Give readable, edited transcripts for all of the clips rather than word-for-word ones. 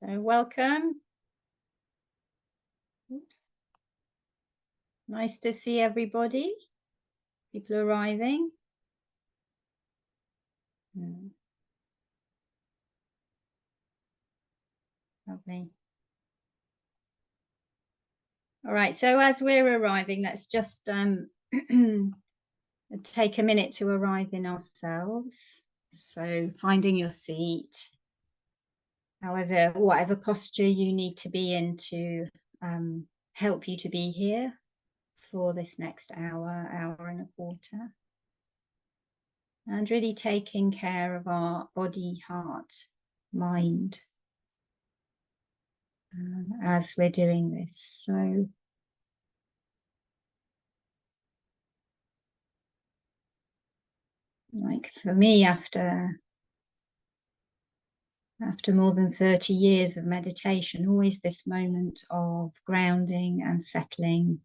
So welcome. Oops. Nice to see everybody. People arriving. Lovely. All right, so as we're arriving, let's just take a minute to arrive in ourselves. So finding your seat, whatever posture you need to be in to help you to be here for this next hour and a quarter. And really taking care of our body, heart, mind as we're doing this. So like for me, after more than 30 years of meditation, always this moment of grounding and settling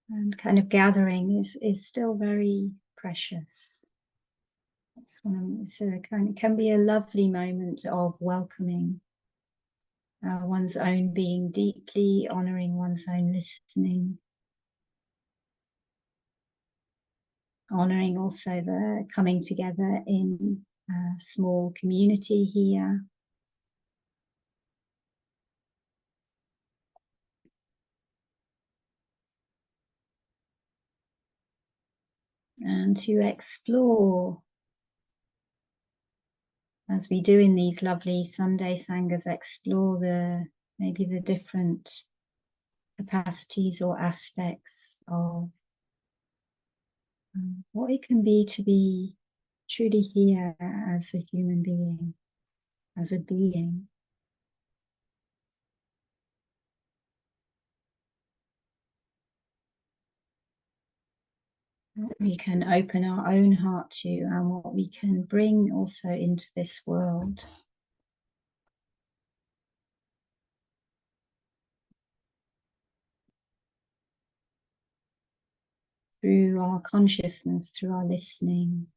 and kind of gathering is still very precious. So it can be a lovely moment of welcoming one's own being deeply, honoring one's own listening, honoring also the coming together in a small community here. And to explore, as we do in these lovely Sunday Sanghas, explore maybe the different capacities or aspects of what it can be to be truly here as a human being, as a being. What we can open our own heart to and what we can bring also into this world. Through our consciousness, through our listening,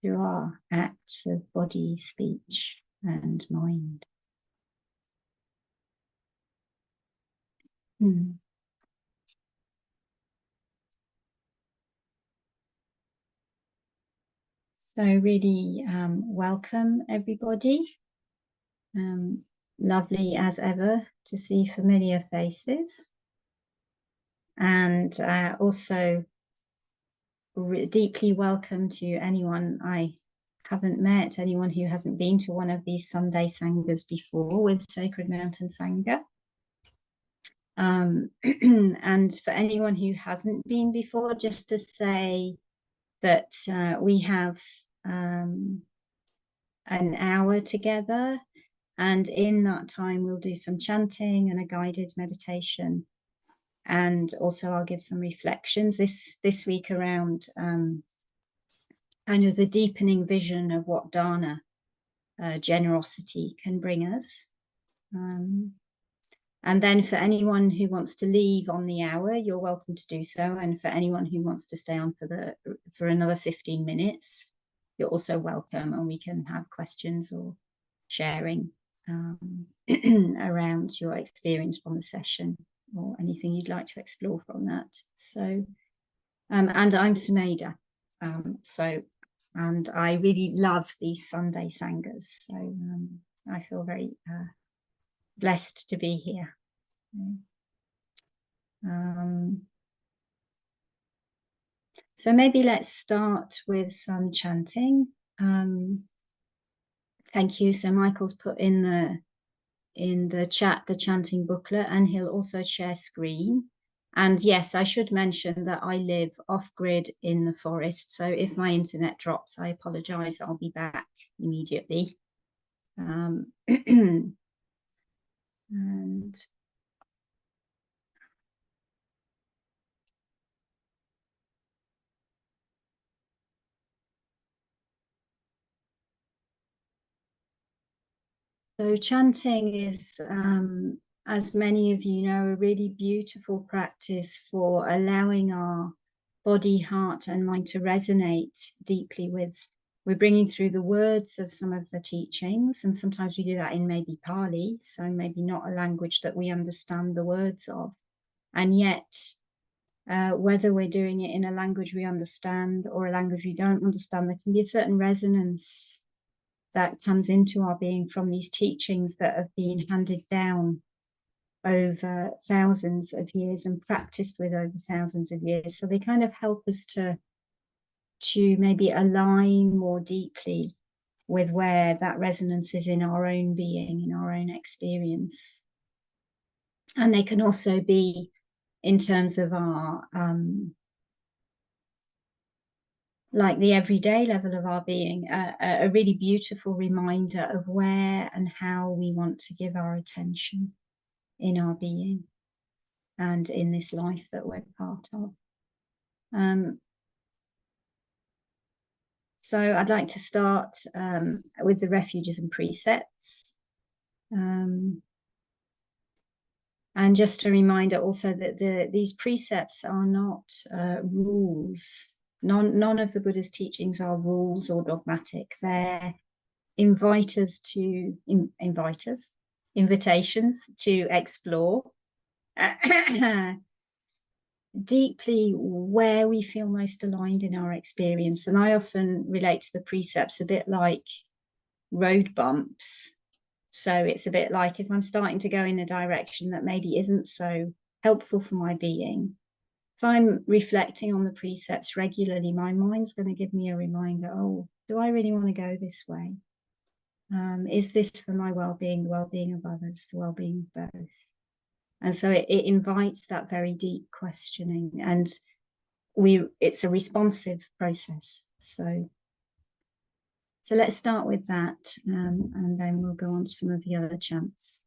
through our acts of body, speech, and mind. So really welcome everybody. Lovely as ever to see familiar faces. And also deeply welcome to anyone I haven't met, anyone who hasn't been to one of these Sunday Sanghas before with Sacred Mountain Sangha. And for anyone who hasn't been before, just to say that we have an hour together, and in that time we'll do some chanting and a guided meditation, and also I'll give some reflections this week around kind of the deepening vision of what dana, generosity, can bring us. And then for anyone who wants to leave on the hour, you're welcome to do so. And for anyone who wants to stay on for another 15 minutes, you're also welcome, and we can have questions or sharing around your experience from the session or anything you'd like to explore from that. So, and I'm Sumedha. And I really love these Sunday Sanghas. So I feel very blessed to be here. So maybe let's start with some chanting. Thank you. So Michael's put in the chat the chanting booklet, and he'll also share screen. And yes, I should mention that I live off-grid in the forest. So if my internet drops, I apologize. I'll be back immediately. And so chanting is, as many of you know, a really beautiful practice for allowing our body, heart, and mind to resonate deeply with we're bringing through the words of some of the teachings, and sometimes we do that in maybe Pali, so maybe not a language that we understand the words of. And yet, whether we're doing it in a language we understand or a language we don't understand, there can be a certain resonance that comes into our being from these teachings that have been handed down over thousands of years and practiced with over thousands of years. So they kind of help us to maybe align more deeply with where that resonance is in our own being, in our own experience. And they can also be, in terms of our like the everyday level of our being, a really beautiful reminder of where and how we want to give our attention in our being and in this life that we're part of. So I'd like to start with the refuges and precepts. And just a reminder also that these precepts are not rules. None of the Buddha's teachings are rules or dogmatic. They're invitations to explore deeply where we feel most aligned in our experience. And I often relate to the precepts a bit like road bumps. So it's a bit like if I'm starting to go in a direction that maybe isn't so helpful for my being, if I'm reflecting on the precepts regularly, my mind's going to give me a reminder, oh, do I really want to go this way? Is this for my well-being, the well-being of others, the well-being of both? And so it invites that very deep questioning, and it's a responsive process. So let's start with that, and then we'll go on to some of the other chants.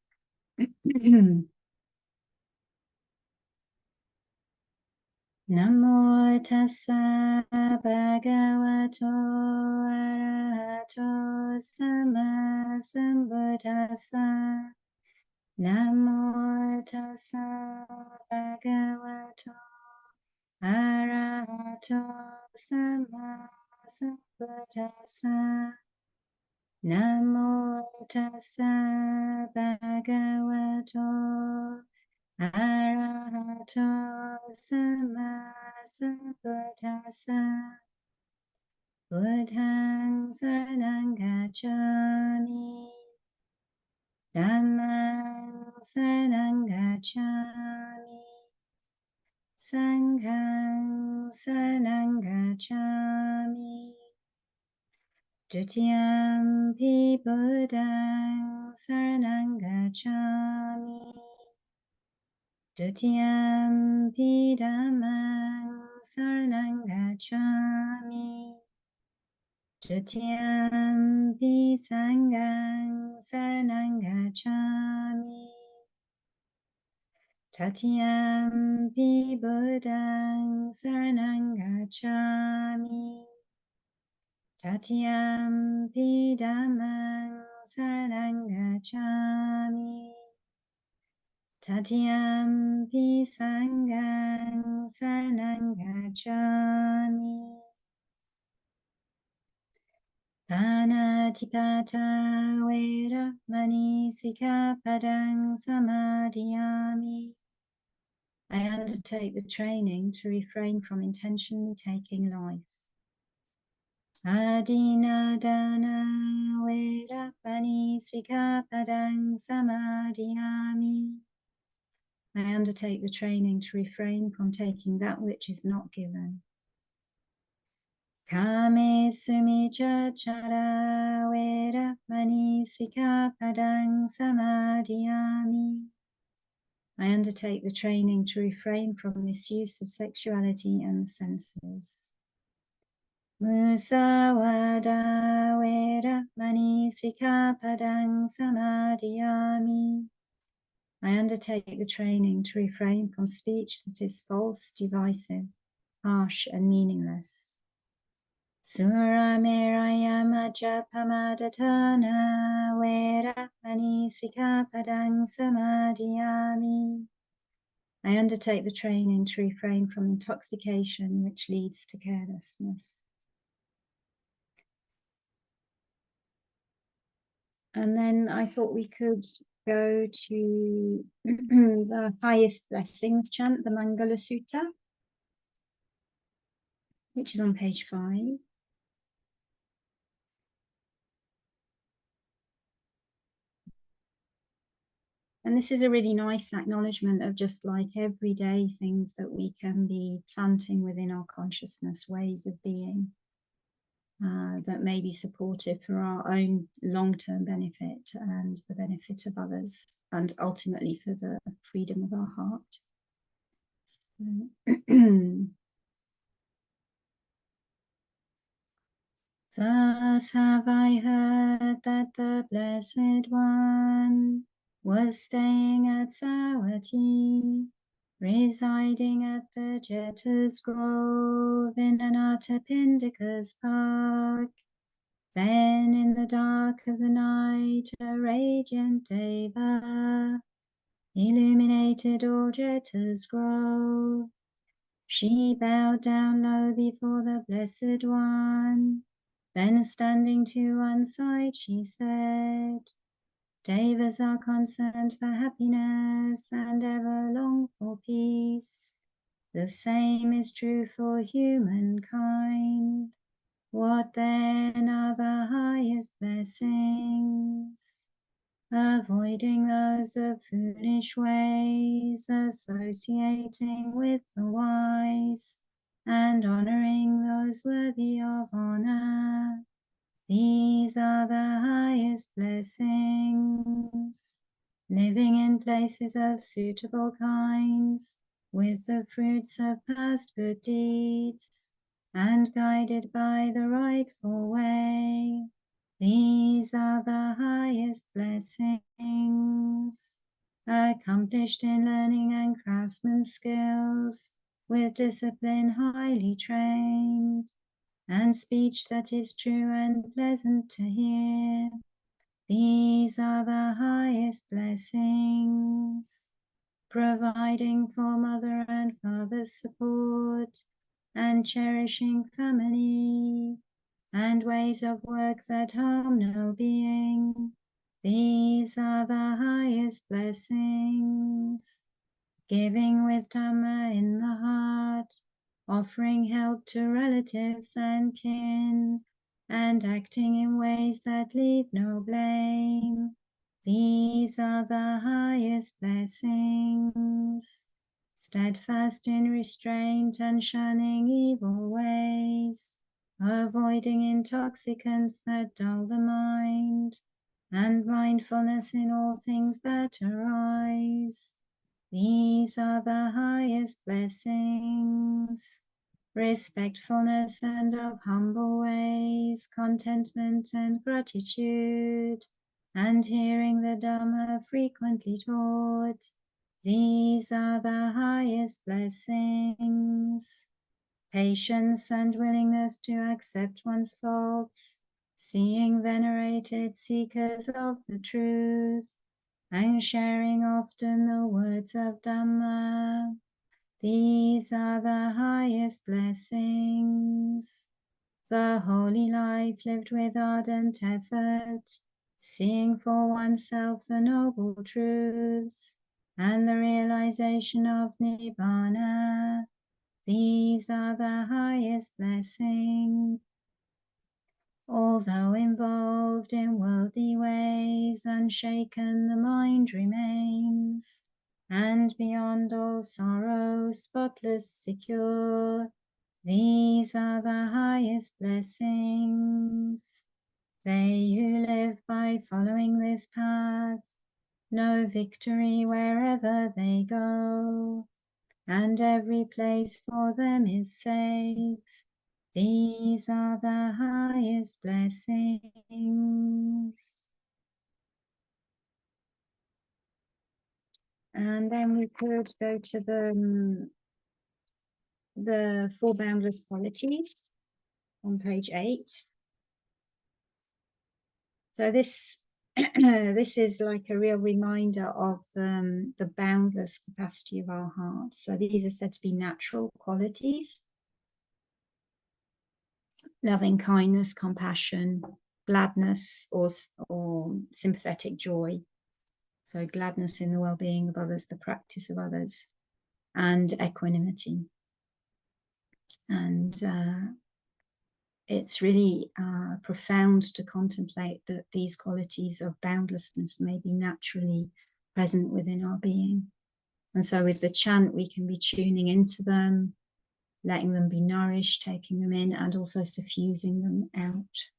Namo tassa bhagavato arahato sammasambuddhassa. Namo tassa bhagavato arahato sammasambuddhassa. Namo tassa bhagavato arahato sammasambuddhassa. Buddhaṃ saranang gacchāmi. Dhammang saranang gacchāmi. Sanghang saranang gacchāmi. Dutiyampi Buddhaṃ saranang gacchāmi. Dutiyampi Dhammang saranang gacchāmi. Dutiyampi Sanghang saranang gacchāmi. Tatiyampi Buddhaṃ saranang gacchāmi. Tatiyampi Dhammang saranang gacchāmi. Tatiyampi Sanghang saranang gacchāmi. Panatipata Veramani Sikkhapadang Samadhiyami. I undertake the training to refrain from intentionally taking life. Adinadana Veramani Sikkhapadang Samadhiyami. I undertake the training to refrain from taking that which is not given. Kame sumicchara veramani sikkhapadang samadhiyami. I undertake the training to refrain from misuse of sexuality and the senses. Musawada veramani sikkhapadang samadhiyami. I undertake the training to refrain from speech that is false, divisive, harsh, and meaningless. Surameraya majjapamadhatthana veramani sikkhapadang samadhiyami. I undertake the training to refrain from intoxication which leads to carelessness. And then I thought we could go to the highest blessings chant, the Mangala Sutta, which is on page 5. And this is a really nice acknowledgement of just like everyday things that we can be planting within our consciousness, ways of being that may be supportive for our own long-term benefit and the benefit of others, and ultimately for the freedom of our heart. So, thus have I heard that the Blessed One was staying at Savatthi, residing at the Jeta's Grove in Anathapindika's park. Then in the dark of the night a radiant Deva illuminated all Jeta's Grove. She bowed down low before the Blessed One. Then standing to one side, she said, Devas are concerned for happiness and ever long for peace. The same is true for humankind. What then are the highest blessings? Avoiding those of foolish ways, associating with the wise, and honoring those worthy of honor. These are the highest blessings. Living in places of suitable kinds, with the fruits of past good deeds, and guided by the rightful way. These are the highest blessings. Accomplished in learning and craftsman skills, with discipline highly trained, and speech that is true and pleasant to hear. These are the highest blessings. Providing for mother and father's support, and cherishing family, and ways of work that harm no being. These are the highest blessings. Giving with Dhamma in the heart, offering help to relatives and kin, and acting in ways that leave no blame. These are the highest blessings. Steadfast in restraint and shunning evil ways, avoiding intoxicants that dull the mind, and mindfulness in all things that arise. These are the highest blessings. Respectfulness and of humble ways, contentment and gratitude, and hearing the Dhamma frequently taught. These are the highest blessings. Patience and willingness to accept one's faults, seeing venerated seekers of the truth, and sharing often the words of Dhamma. These are the highest blessings. The holy life lived with ardent effort, seeing for oneself the noble truths, and the realization of Nibbana. These are the highest blessings. Although involved in worldly ways, unshaken the mind remains, and beyond all sorrow, spotless, secure. These are the highest blessings. They who live by following this path know victory wherever they go, and every place for them is safe. These are the highest blessings. And then we could go to the Four Boundless Qualities on page 8. So this this is like a real reminder of the boundless capacity of our heart. So these are said to be natural qualities: loving kindness, compassion, gladness or sympathetic joy. So gladness in the well-being of others, the practice of others, and equanimity. And it's really profound to contemplate that these qualities of boundlessness may be naturally present within our being. And so with the chant, we can be tuning into them, letting them be nourished, taking them in, and also suffusing them out.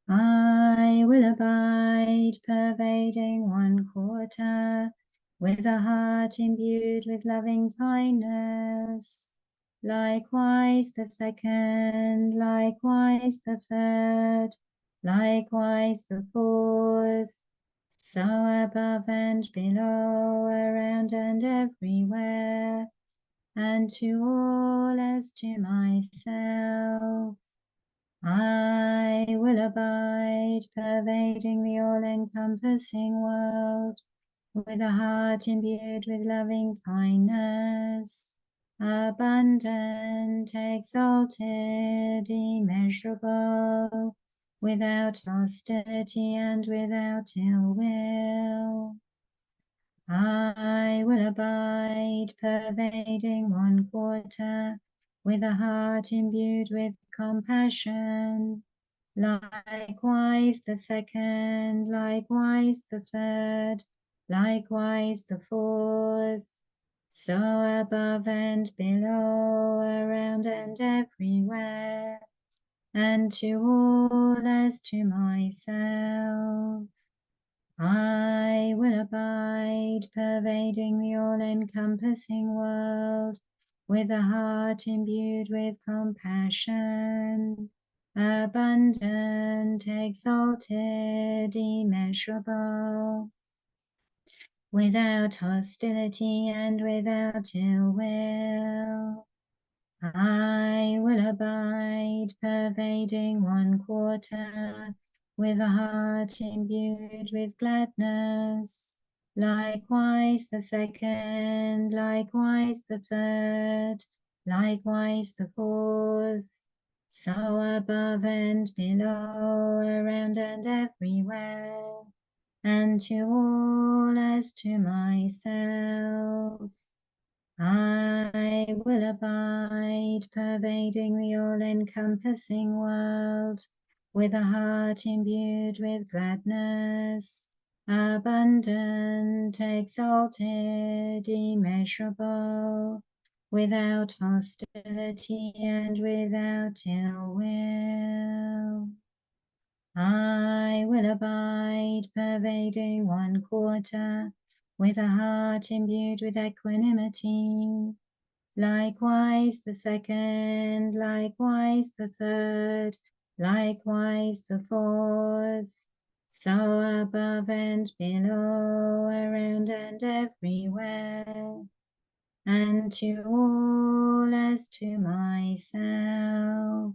I will abide, pervading 1/4, with a heart imbued with loving kindness. Likewise the second, likewise the third, likewise the fourth. So above and below, around and everywhere, and to all as to myself. I will abide, pervading the all-encompassing world, with a heart imbued with loving kindness, abundant, exalted, immeasurable, without hostility and without ill will. I will abide, pervading 1/4, with a heart imbued with compassion. Likewise the second, likewise the third, likewise the fourth. So above and below, around and everywhere, and to all as to myself. I will abide, pervading the all-encompassing world, with a heart imbued with compassion, abundant, exalted, immeasurable, without hostility and without ill will. I will abide, pervading 1/4, with a heart imbued with gladness. Likewise the second, likewise the third, likewise the fourth. So above and below, around and everywhere, and to all as to myself. I will abide, pervading the all-encompassing world, with a heart imbued with gladness, abundant, exalted, immeasurable, without hostility and without ill will. I will abide, pervading 1/4, with a heart imbued with equanimity. Likewise the second, likewise the third, likewise the fourth. So above and below, around and everywhere, and to all as to myself.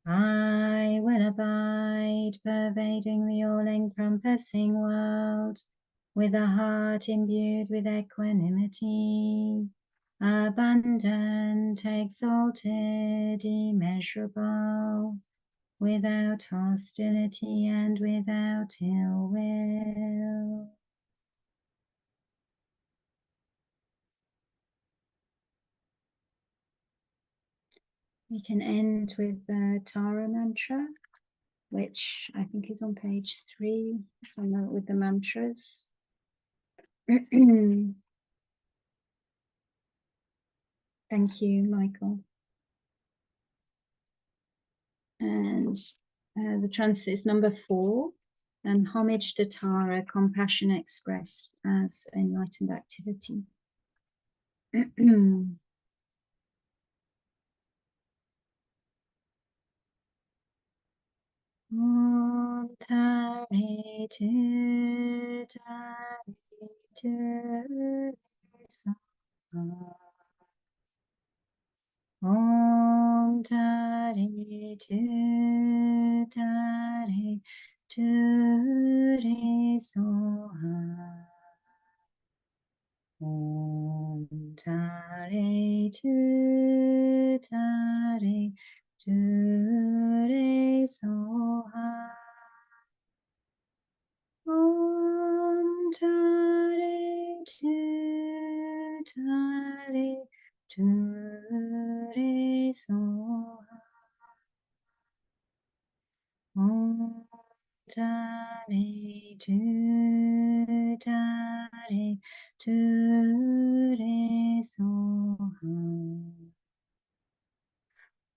I will abide, pervading the all-encompassing world, with a heart imbued with equanimity, abundant, exalted, immeasurable, without hostility and without ill will. We can end with the Tara mantra, which I think is on page 3, so I know it with the mantras. Thank you, Michael. And the trance is number 4, and homage to Tara, compassion expressed as enlightened activity. Om Tari Tu Tari Tu Saha. Om Tari Tu Tari Tu Re Soha. Om Tari Tu Tari tu re soha. Om tare tu re soha. Om tare tu re soha.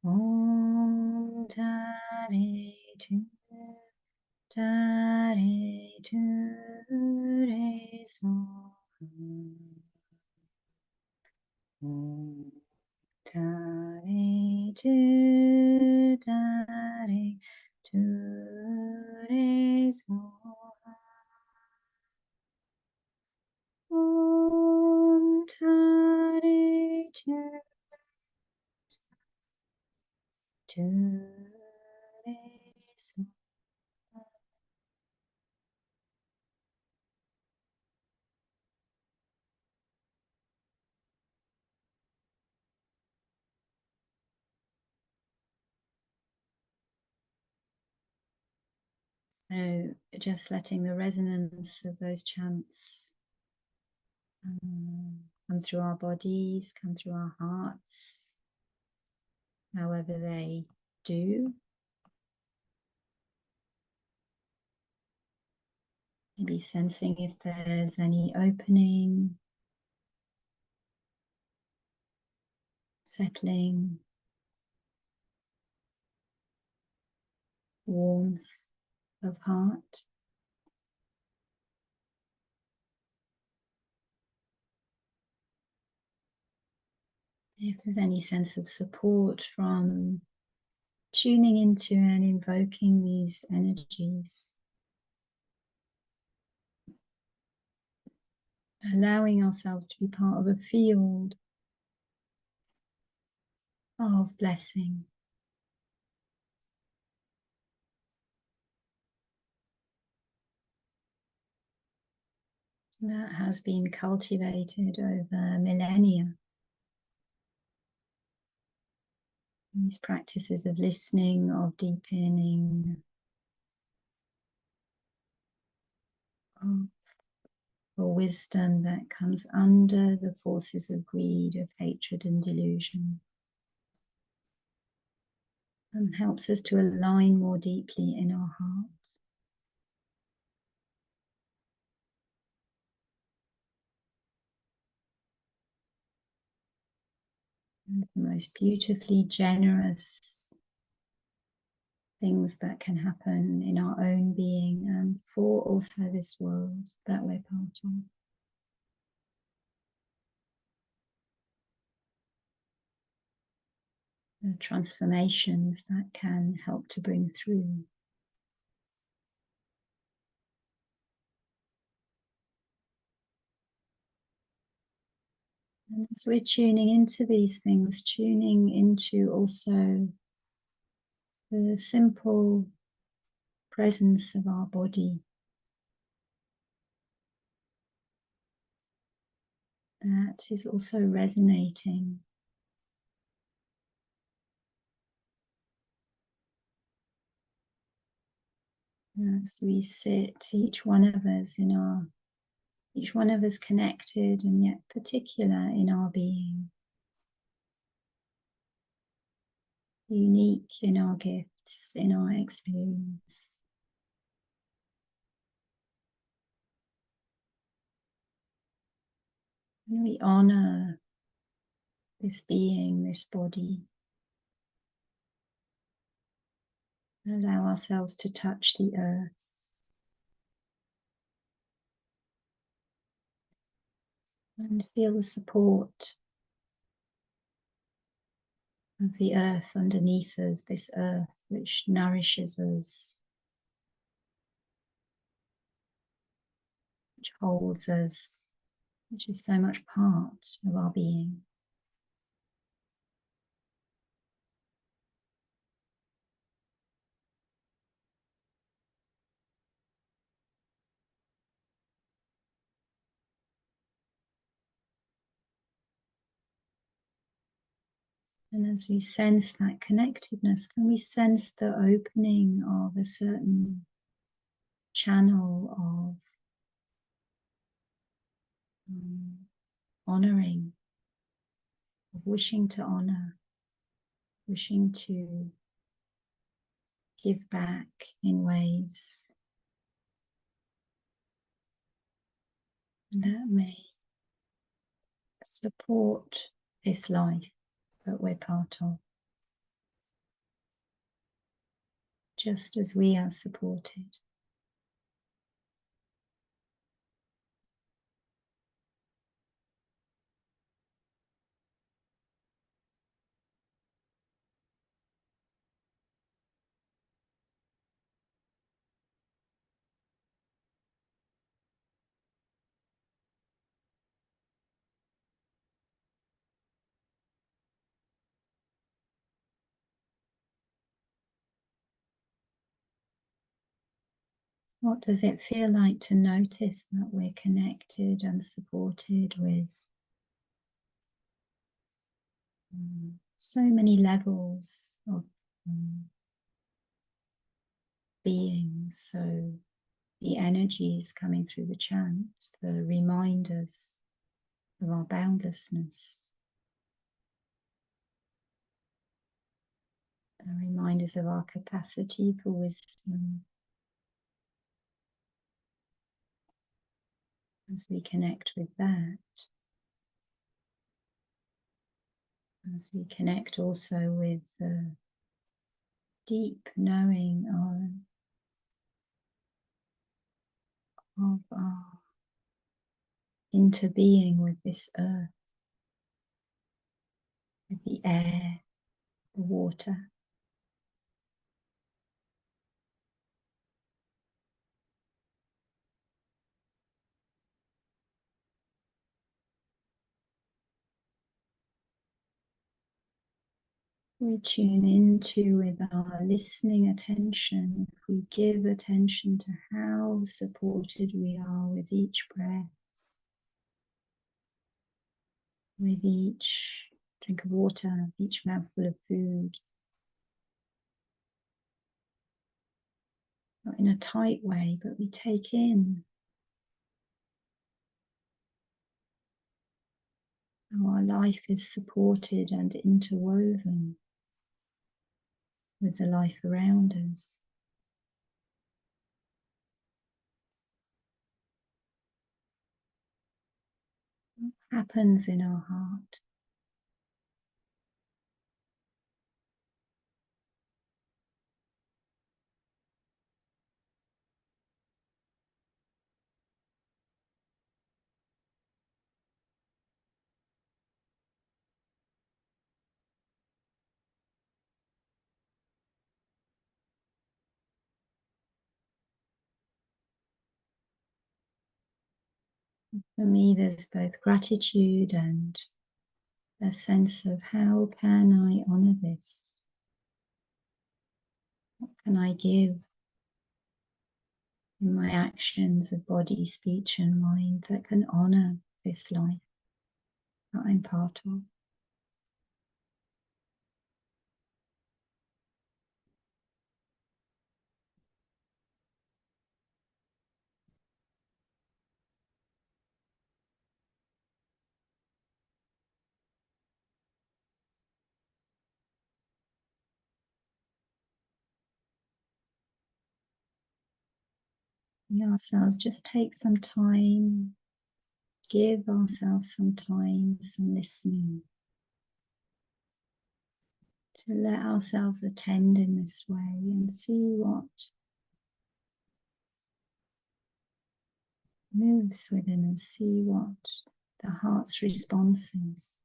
Om tare tu re soha. Om tare tu re soha. Om tare tu re soha. So just letting the resonance of those chants come through our bodies, come through our hearts, however they do. Maybe sensing if there's any opening, settling, warmth of heart. If there's any sense of support from tuning into and invoking these energies, allowing ourselves to be part of a field of blessing. That has been cultivated over millennia. These practices of listening, of deepening, of for wisdom that comes under the forces of greed, of hatred and delusion, and helps us to align more deeply in our heart. And the most beautifully generous things that can happen in our own being and for also this world that we're part of. The transformations that can help to bring through. And as we're tuning into these things, tuning into also the simple presence of our body, that is also resonating. As we sit, each one of us connected and yet particular in our being, unique in our gifts, in our experience. And we honor this being, this body. Allow ourselves to touch the earth. And feel the support of the earth underneath us, this earth which nourishes us, which holds us, which is so much part of our being. And as we sense that connectedness, can we sense the opening of a certain channel of honoring, of wishing to honor, wishing to give back in ways that may support this life that we're part of, just as we are supported. What does it feel like to notice that we're connected and supported with so many levels of being? So the energies coming through the chant, the reminders of our boundlessness, the reminders of our capacity for wisdom. As we connect with that, as we connect also with the deep knowing of our interbeing with this earth, with the air, the water. We tune into with our listening attention. If we give attention to how supported we are with each breath, with each drink of water, each mouthful of food, not in a tight way, but we take in how our life is supported and interwoven with the life around us. What happens in our heart? For me, there's both gratitude and a sense of how can I honor this? What can I give in my actions of body, speech, and mind that can honor this life that I'm part of? We ourselves just take some time, give ourselves some time, some listening, to let ourselves attend in this way and see what moves within and see what the heart's response is.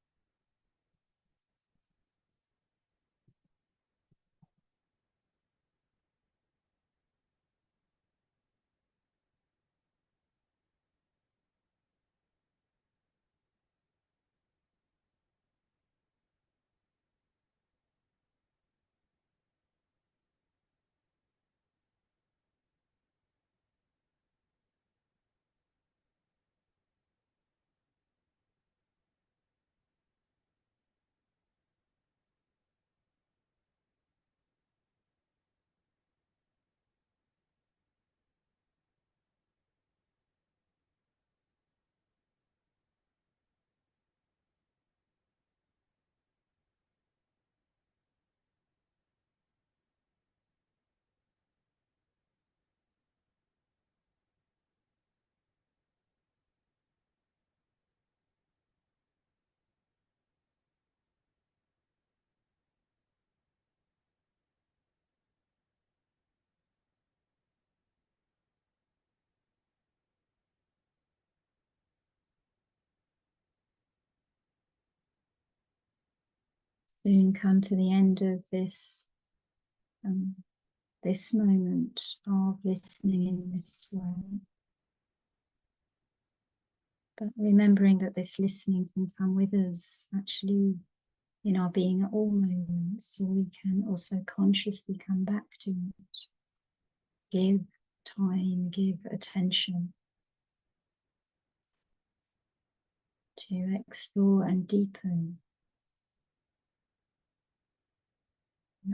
soon come to the end of this this moment of listening in this way. But remembering that this listening can come with us actually in our being at all moments, or we can also consciously come back to it. Give time, give attention to explore and deepen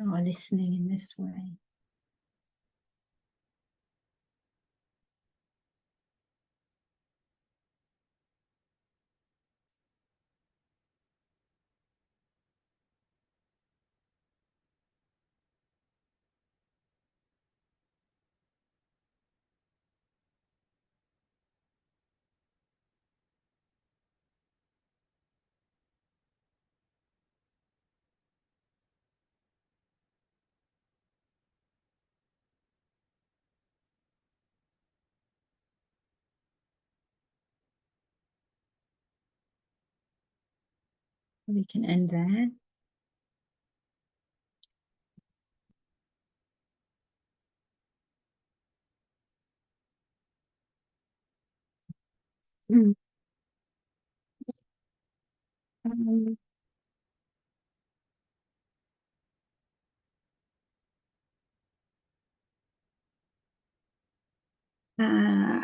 our listening in this way. We can end there. Um,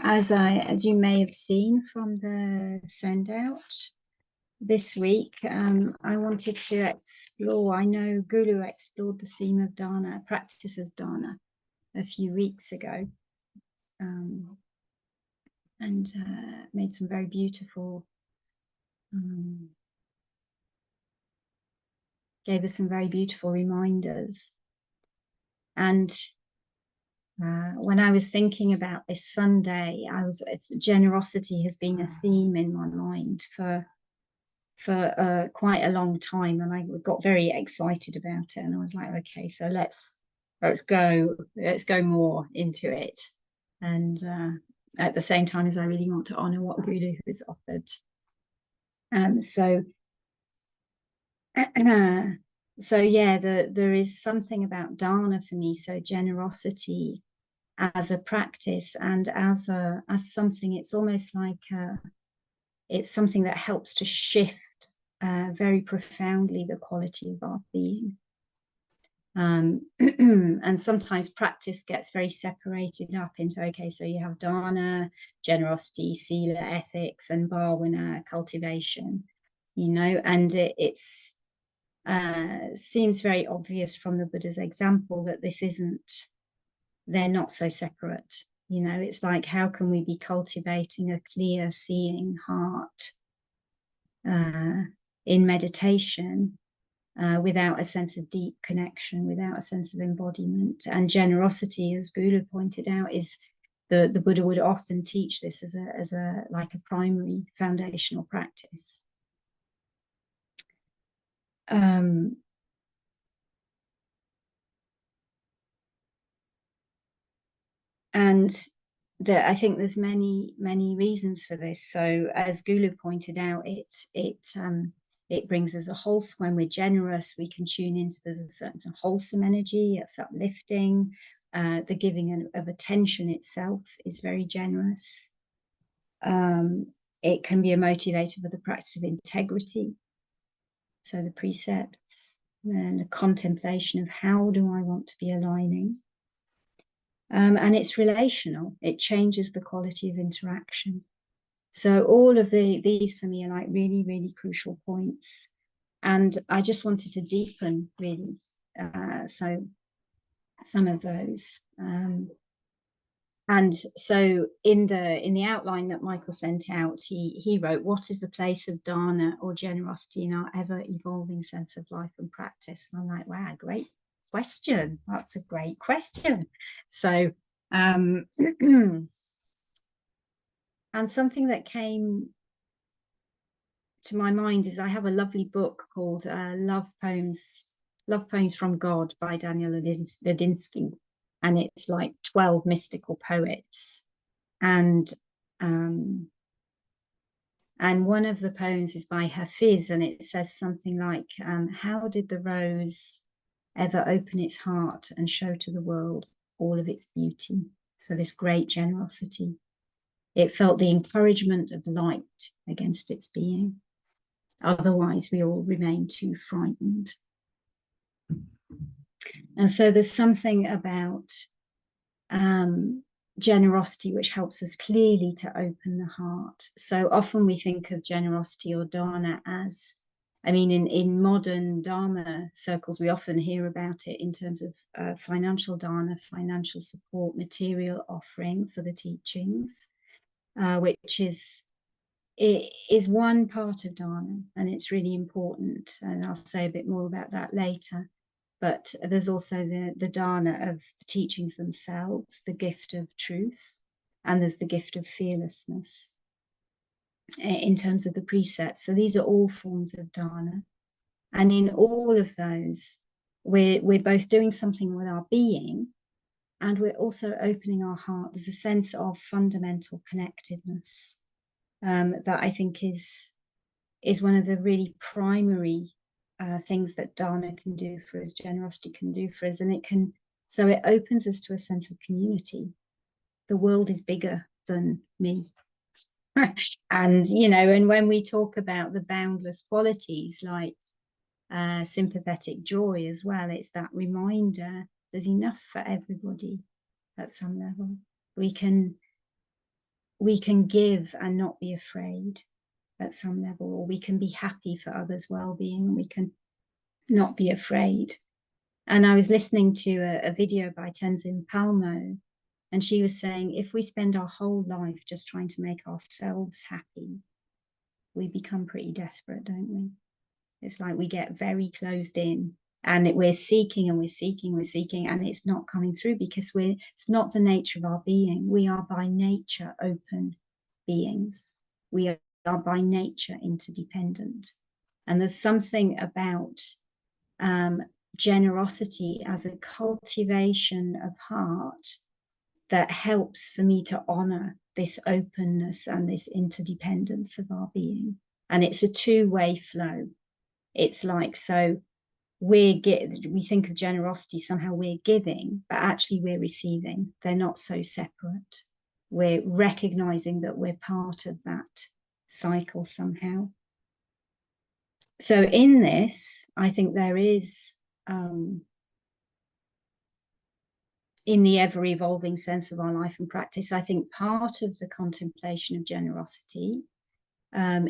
as you may have seen from the send out this week, I wanted to explore. I know Guru explored the theme of dana, practices dana, a few weeks ago, and made some very beautiful, gave us some very beautiful reminders. And when I was thinking about this Sunday, generosity has been a theme in my mind for quite a long time, and I got very excited about it. And I was like, okay, so let's go more into it. And at the same time as I really want to honor what Guru has offered. So yeah, there is something about dana for me. So generosity as a practice and as something, it's almost like it's something that helps to shift very profoundly the quality of our being. And sometimes practice gets very separated up into, okay, so you have dana, generosity, sila, ethics, and bhavana, cultivation, and it's seems very obvious from the Buddha's example that they're not so separate. It's like, how can we be cultivating a clear seeing heart in meditation without a sense of deep connection, without a sense of embodiment? And generosity, as Guru pointed out, is the Buddha would often teach this as a like a primary foundational practice. And I think there's many reasons for this. So as Gulu pointed out, it brings us a wholesome. When we're generous, we can tune into, there's a certain wholesome energy. It's uplifting. The giving of attention itself is very generous. It can be a motivator for the practice of integrity. So the precepts and the contemplation of how do I want to be aligning. And it's relational. It changes the quality of interaction. So all of these for me are like really, really crucial points. And I just wanted to deepen really so some of those. And so in the outline that Michael sent out, he wrote, what is the place of dana or generosity in our ever evolving sense of life and practice? And I'm like, wow, great question. That's a great question. So and something that came to my mind is I have a lovely book called Love Poems from God by Daniel Ladinsky, and it's like 12 mystical poets. And And one of the poems is by Hafiz, and it says something like, how did the rose ever open its heart and show to the world all of its beauty? So this great generosity. It felt the encouragement of light against its being. Otherwise, we all remain too frightened. And so there's something about generosity which helps us clearly to open the heart. So often we think of generosity or dana as, I mean, in modern Dharma circles, we often hear about it in terms of financial dana, financial support, material offering for the teachings, which is one part of dana, and it's really important. And I'll say a bit more about that later. But there's also the dana of the teachings themselves, the gift of truth, and there's the gift of fearlessness in terms of the precepts. So these are all forms of dana. And in all of those, we're both doing something with our being, and we're also opening our heart. There's a sense of fundamental connectedness that I think is one of the really primary things that dana can do for us, generosity can do for us. And so it opens us to a sense of community. The world is bigger than me. And, and when we talk about the boundless qualities like sympathetic joy as well, it's that reminder there's enough for everybody at some level. We can give and not be afraid at some level, or we can be happy for others' well-being, and we can not be afraid. And I was listening to a video by Tenzin Palmo, and she was saying, if we spend our whole life just trying to make ourselves happy, we become pretty desperate, don't we? It's like we get very closed in, and we're seeking and we're seeking, and it's not coming through because it's not the nature of our being. We are by nature open beings. We are by nature interdependent. And there's something about generosity as a cultivation of heart that helps for me to honor this openness and this interdependence of our being. And it's a two-way flow. It's like, so we think of generosity, somehow we're giving, but actually we're receiving. They're not so separate. We're recognizing that we're part of that cycle somehow. So in this, I think there is, in the ever-evolving sense of our life and practice, I think part of the contemplation of generosity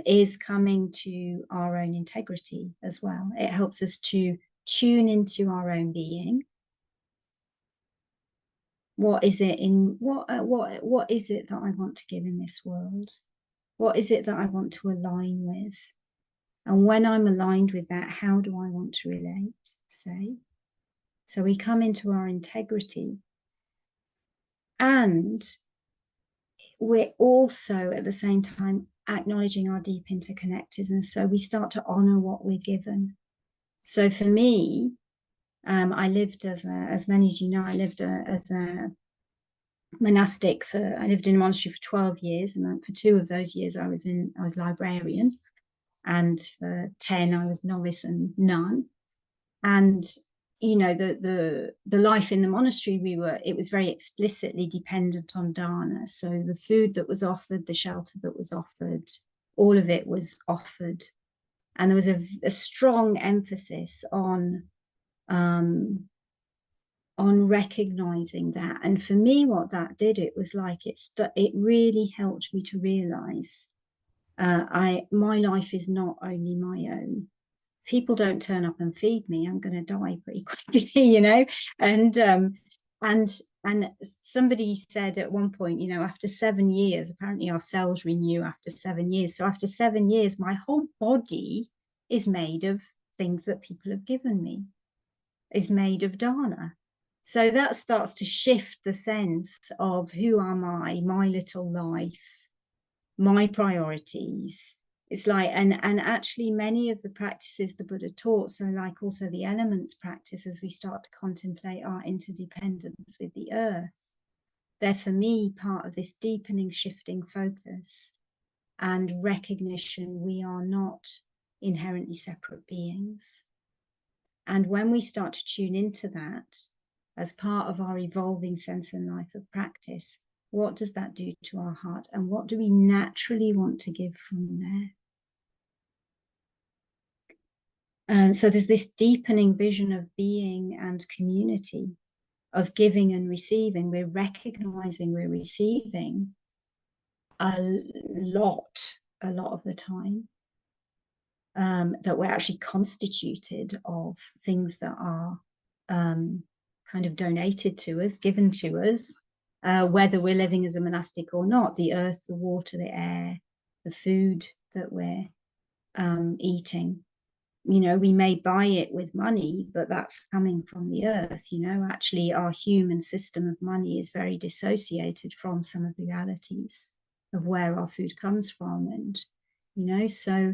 is coming to our own integrity as well. It helps us to tune into our own being. What is it what is it that I want to give in this world? What is it that I want to align with? And when I'm aligned with that, how do I want to relate, say? So we come into our integrity, and we're also at the same time acknowledging our deep interconnectedness. So we start to honor what we're given. So for me, I lived as many as you know, I lived as a monastic I lived in a monastery for 12 years. And for 2 of those years, I was librarian. And for 10, I was novice and nun. And, the life in the monastery, it was very explicitly dependent on dana. So the food that was offered, the shelter that was offered, all of it was offered. And there was a strong emphasis on recognizing that. And for me, what that did, it was like it really helped me to realize my life is not only my own. People don't turn up and feed me, I'm going to die pretty quickly, and somebody said at one point, after 7 years, apparently our cells renew after 7 years. So after 7 years, my whole body is made of things that people have given me, is made of dana. So that starts to shift the sense of who am I, my little life, my priorities. It's like, and actually many of the practices the Buddha taught, so like also the elements practice, as we start to contemplate our interdependence with the earth, they're for me part of this deepening, shifting focus and recognition we are not inherently separate beings. And when we start to tune into that as part of our evolving sense and life of practice, what does that do to our heart? And what do we naturally want to give from there? So there's this deepening vision of being and community, of giving and receiving. We're recognizing we're receiving a lot of the time, that we're actually constituted of things that are kind of donated to us, given to us, whether we're living as a monastic or not. The earth, the water, the air, the food that we're eating. You know, we may buy it with money, but that's coming from the earth. You know, actually our human system of money is very dissociated from some of the realities of where our food comes from. And, you know, so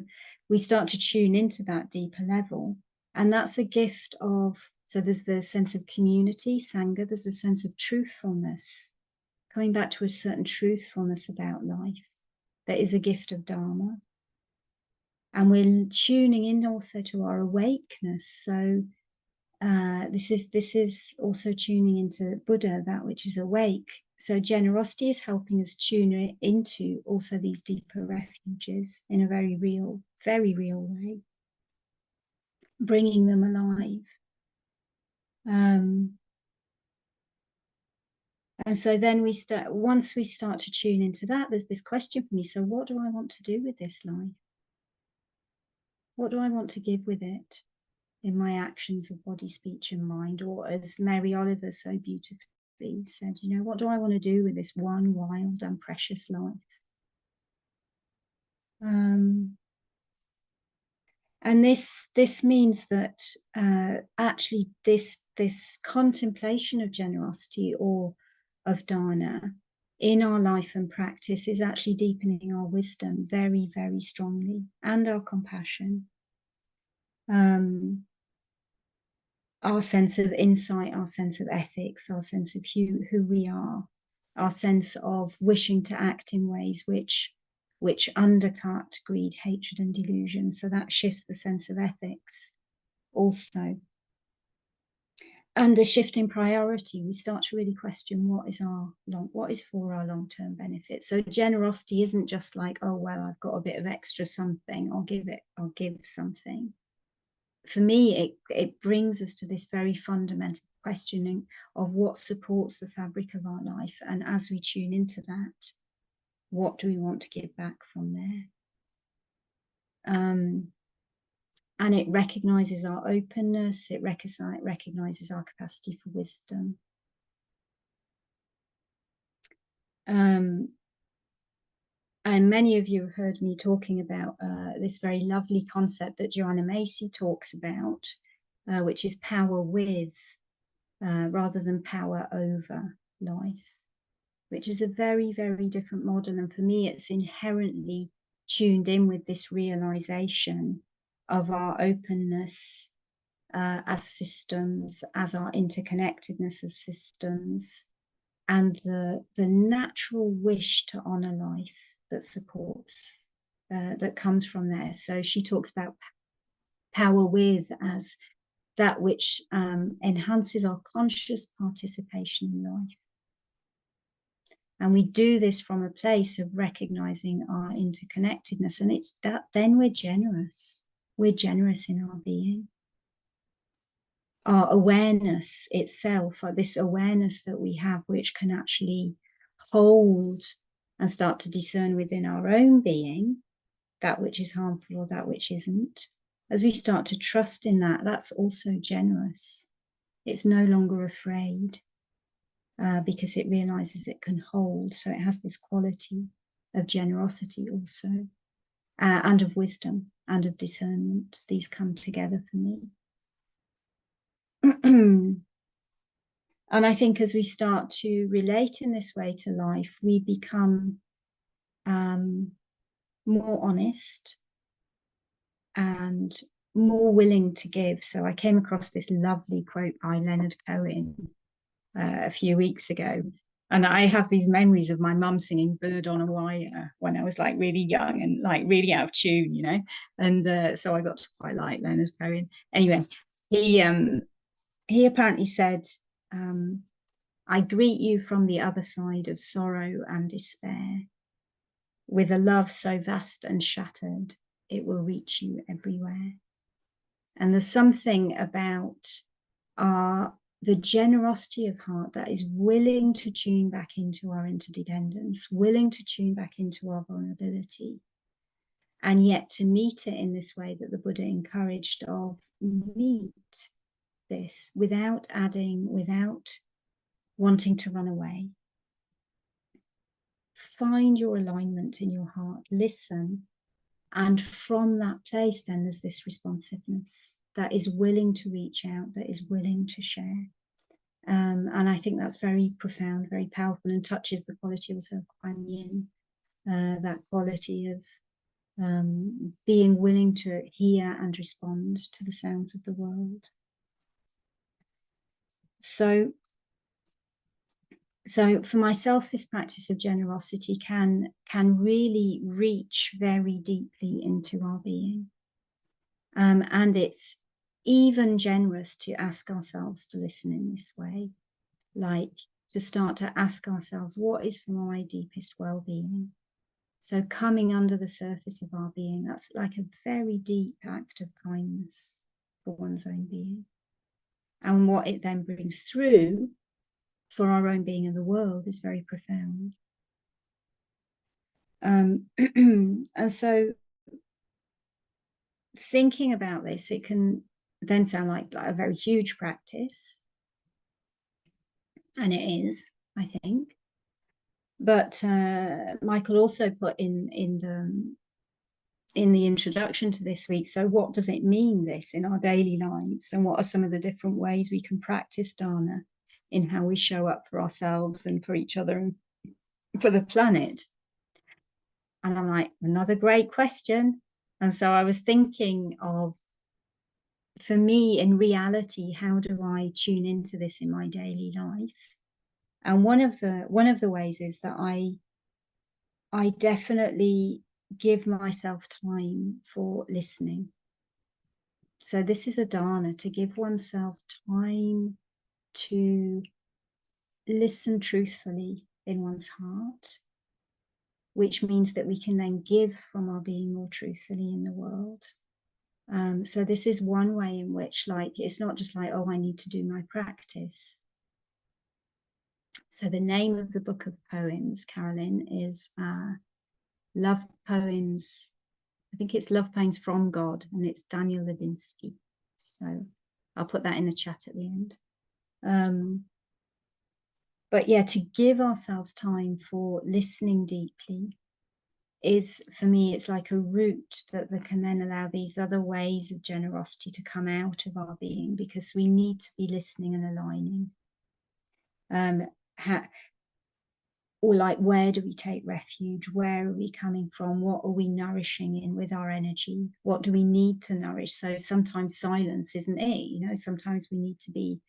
we start to tune into that deeper level. And that's a gift of, so there's the sense of community, Sangha, there's the sense of truthfulness, coming back to a certain truthfulness about life. There is a gift of Dharma. And we're tuning in also to our awakeness. So this is also tuning into Buddha, that which is awake. So generosity is helping us tune into also these deeper refuges in a very real way, bringing them alive. And so then once we start to tune into that, there's this question for me. So what do I want to do with this life? What do I want to give with it in my actions of body, speech, and mind? Or as Mary Oliver so beautifully said, you know, what do I want to do with this one wild and precious life? And this means that actually this contemplation of generosity or of dana in our life and practice is actually deepening our wisdom very, very strongly, and our compassion, our sense of insight, our sense of ethics, our sense of who we are, our sense of wishing to act in ways which undercut greed, hatred, and delusion. So that shifts the sense of ethics also. And a shift in priority, we start to really question what is for our long-term benefit. So generosity isn't just like, oh, well, I've got a bit of extra something, I'll give something. For me, it brings us to this very fundamental questioning of what supports the fabric of our life. And as we tune into that, what do we want to give back from there? And it recognizes our openness, it recognizes our capacity for wisdom. And many of you have heard me talking about this very lovely concept that Joanna Macy talks about, which is power with, rather than power over life, which is a very, very different model. And for me, it's inherently tuned in with this realization of our openness as systems, as our interconnectedness as systems, and the natural wish to honor life that supports, that comes from there. So she talks about power with as that which enhances our conscious participation in life. And we do this from a place of recognizing our interconnectedness. And it's that then we're generous. We're generous in our being. Our awareness itself, or this awareness that we have, which can actually hold and start to discern within our own being that which is harmful or that which isn't. As we start to trust in that, that's also generous. It's no longer afraid. Because it realizes it can hold. So it has this quality of generosity also, and of wisdom and of discernment. These come together for me. And I think as we start to relate in this way to life, we become more honest and more willing to give. So I came across this lovely quote by Leonard Cohen a few weeks ago, And I have these memories of my mum singing Bird on a Wire when I was like really young and like really out of tune, you know. And so I got to quite like Leonard Cohen. Anyway, he apparently said, I greet you from the other side of sorrow and despair. With a love so vast and shattered, it will reach you everywhere. And there's something about the generosity of heart that is willing to tune back into our interdependence, willing to tune back into our vulnerability, and yet to meet it in this way that the Buddha encouraged of meet this without adding, without wanting to run away. Find your alignment in your heart, listen, and from that place then there's this responsiveness that is willing to reach out, that is willing to share. And I think that's very profound, very powerful, and touches the quality also of Kuan Yin, that quality of being willing to hear and respond to the sounds of the world. So for myself, this practice of generosity can really reach very deeply into our being. And it's even generous to ask ourselves to listen in this way, like to start to ask ourselves, what is for my deepest well-being? So coming under the surface of our being, that's like a very deep act of kindness for one's own being. And what it then brings through for our own being in the world is very profound. And so thinking about this, it can then sound like a very huge practice. And it is, I think. But Michael also put in the introduction to this week, so what does it mean, this, in our daily lives? And what are some of the different ways we can practice dana in how we show up for ourselves and for each other and for the planet? And I'm like, another great question. And so I was thinking of, for me, in reality, how do I tune into this in my daily life? And one of the ways is that I definitely give myself time for listening. So this is a dana, to give oneself time to listen truthfully in one's heart, which means that we can then give from our being more truthfully in the world. So this is one way in which, like, it's not just like, oh, I need to do my practice. So the name of the book of poems, Carolyn, is Love Poems. I think it's Love Poems from God, and it's Daniel Levinsky. So I'll put that in the chat at the end. But yeah, to give ourselves time for listening deeply is, for me, it's like a route that can then allow these other ways of generosity to come out of our being, because we need to be listening and aligning. Or like, where do we take refuge? Where are we coming from? What are we nourishing in with our energy? What do we need to nourish? So sometimes silence isn't it, you know, sometimes we need to be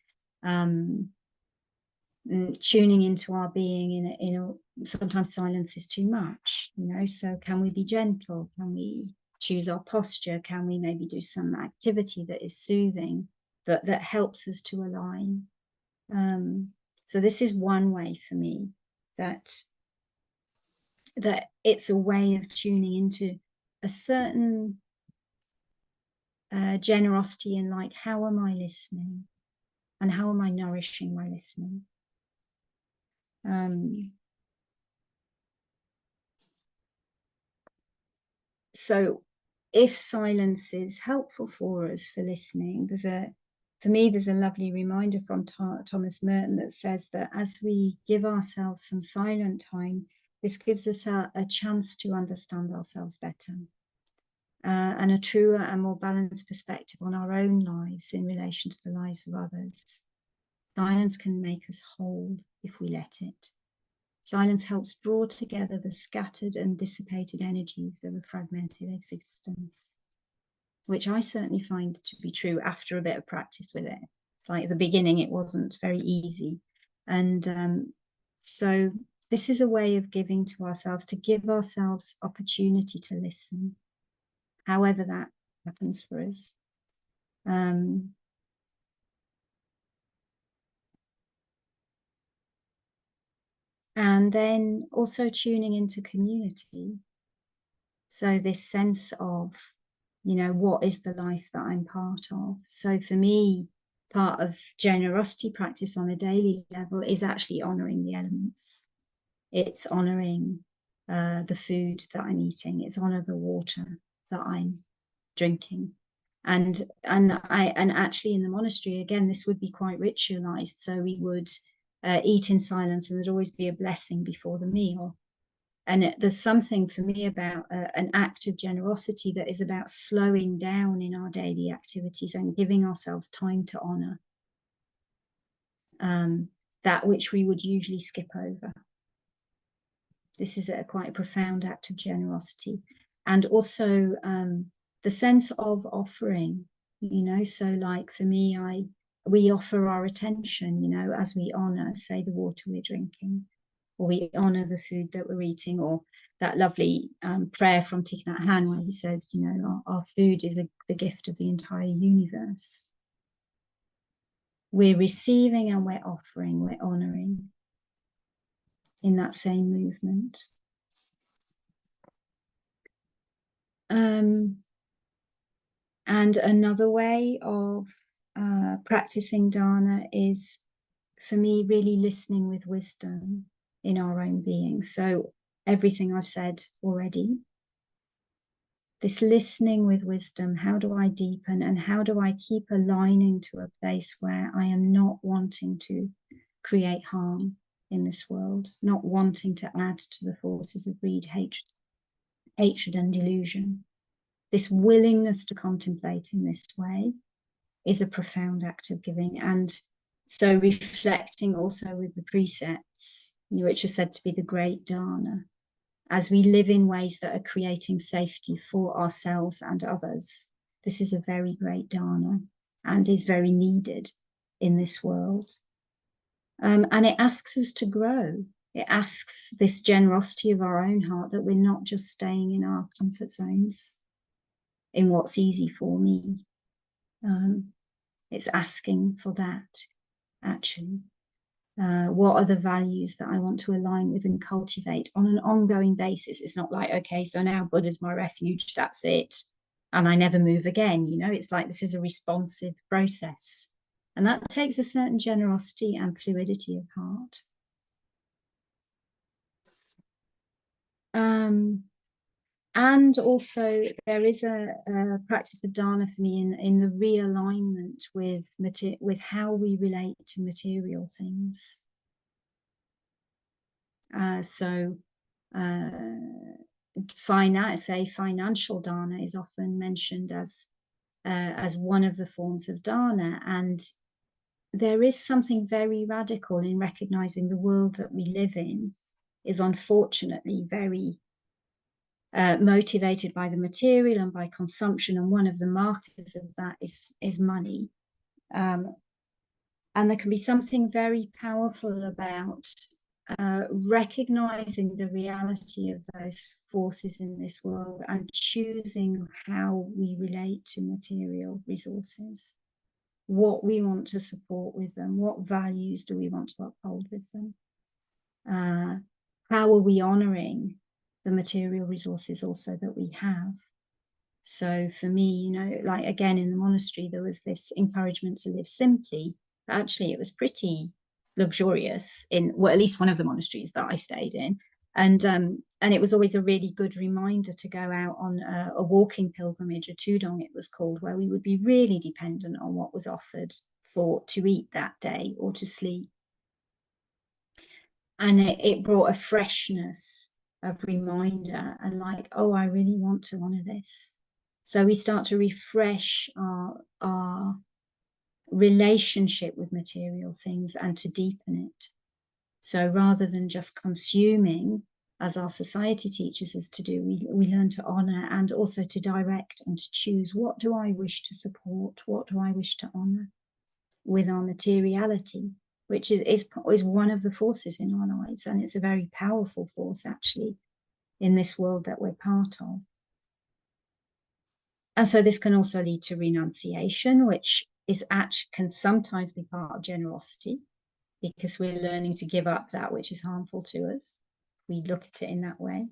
tuning into our being sometimes silence is too much, you know. So can we be gentle? Can we choose our posture? Can we maybe do some activity that is soothing, that helps us to align? So this is one way for me that it's a way of tuning into a certain generosity in, like, how am I listening and how am I nourishing my listening? So if silence is helpful for us for listening, for me, there's a lovely reminder from Thomas Merton that says that as we give ourselves some silent time, this gives us a chance to understand ourselves better, and a truer and more balanced perspective on our own lives in relation to the lives of others. Silence can make us whole if we let it. Silence helps draw together the scattered and dissipated energies of a fragmented existence, which I certainly find to be true after a bit of practice with it. It's like at the beginning, it wasn't very easy. And So this is a way of giving to ourselves, to give ourselves opportunity to listen, however that happens for us. And then also tuning into community. So this sense of, what is the life that I'm part of? So for me, part of generosity practice on a daily level is actually honoring the elements. It's honoring the food that I'm eating. It's honor the water that I'm drinking. And actually in the monastery, again, this would be quite ritualized. So we would eat in silence, and there'd always be a blessing before the meal. And there's something for me about an act of generosity that is about slowing down in our daily activities and giving ourselves time to honor that which we would usually skip over. This is quite a profound act of generosity. And also the sense of offering, so like for me, we offer our attention, as we honor, say, the water we're drinking, or we honor the food that we're eating, or that lovely prayer from Thich Nhat Hanh where he says, our food is the gift of the entire universe. We're receiving and we're offering, we're honoring in that same movement. And another way of practicing dana is, for me, really listening with wisdom in our own being. So everything I've said already, this listening with wisdom, how do I deepen and how do I keep aligning to a place where I am not wanting to create harm in this world, not wanting to add to the forces of greed, hatred and delusion. This willingness to contemplate in this way is a profound act of giving. And so reflecting also with the precepts, which are said to be the great dana, as we live in ways that are creating safety for ourselves and others. This is a very great dana and is very needed in this world. And it asks us to grow. It asks this generosity of our own heart, that we're not just staying in our comfort zones, in what's easy for me. It's asking for that, actually. What are the values that I want to align with and cultivate on an ongoing basis? It's not like, okay, so now Buddha's my refuge, that's it, and I never move again. It's like this is a responsive process. And that takes a certain generosity and fluidity of heart. And also there is a practice of dana for me in the realignment with how we relate to material things. Financial dana is often mentioned as one of the forms of dana, and there is something very radical in recognizing the world that we live in is unfortunately very motivated by the material and by consumption, and one of the markers of that is money. And there can be something very powerful about recognizing the reality of those forces in this world and choosing how we relate to material resources, what we want to support with them, what values do we want to uphold with them, how are we honoring the material resources also that we have. So for me, like again in the monastery, there was this encouragement to live simply. Actually, it was pretty luxurious in, well, at least one of the monasteries that I stayed in. And it was always a really good reminder to go out on a walking pilgrimage, a tudong it was called, where we would be really dependent on what was offered to eat that day or to sleep. And it brought a freshness of reminder and like, oh, I really want to honor this. So we start to refresh our relationship with material things and to deepen it. So rather than just consuming, as our society teaches us to do, we learn to honor and also to direct and to choose, what do I wish to support? What do I wish to honor with our materiality? which is one of the forces in our lives, and it's a very powerful force actually in this world that we're part of. And so this can also lead to renunciation, which can sometimes be part of generosity, because we're learning to give up that which is harmful to us. We look at it in that way.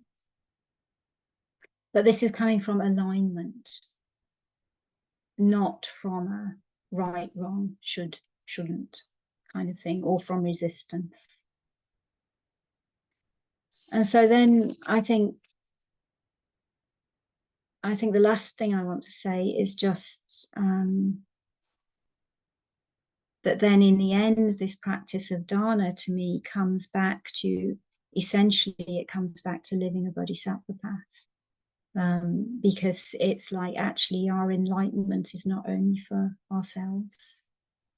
But this is coming from alignment, not from a right, wrong, should, shouldn't kind of thing, or from resistance. And so then I think the last thing I want to say is just that then in the end, this practice of dana to me comes back to, essentially, it comes back to living a bodhisattva path. Because it's like actually our enlightenment is not only for ourselves,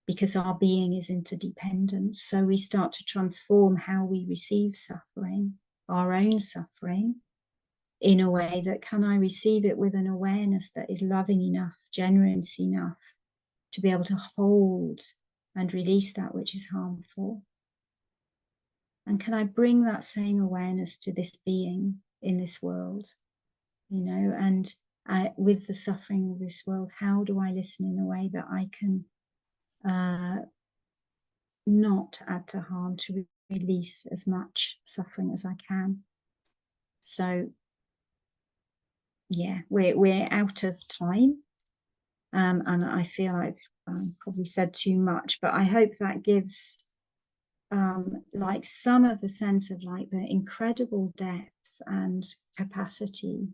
because our being is interdependent. So we start to transform how we receive suffering, our own suffering, in a way that, can I receive it with an awareness that is loving enough, generous enough to be able to hold and release that which is harmful? And can I bring that same awareness to this being in this world? And with the suffering of this world, how do I listen in a way that I can not add to harm, to release as much suffering as I can? So yeah, we're out of time, and I feel I've probably said too much, but I hope that gives like some of the sense of like the incredible depth and capacity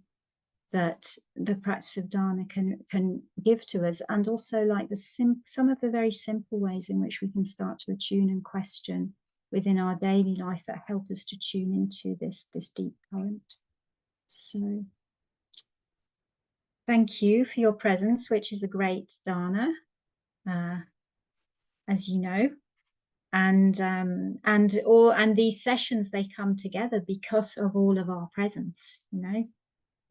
that the practice of dana can give to us, and also like some of the very simple ways in which we can start to attune and question within our daily life that help us to tune into this deep current. So thank you for your presence, which is a great dana, as you know. And these sessions, they come together because of all of our presence,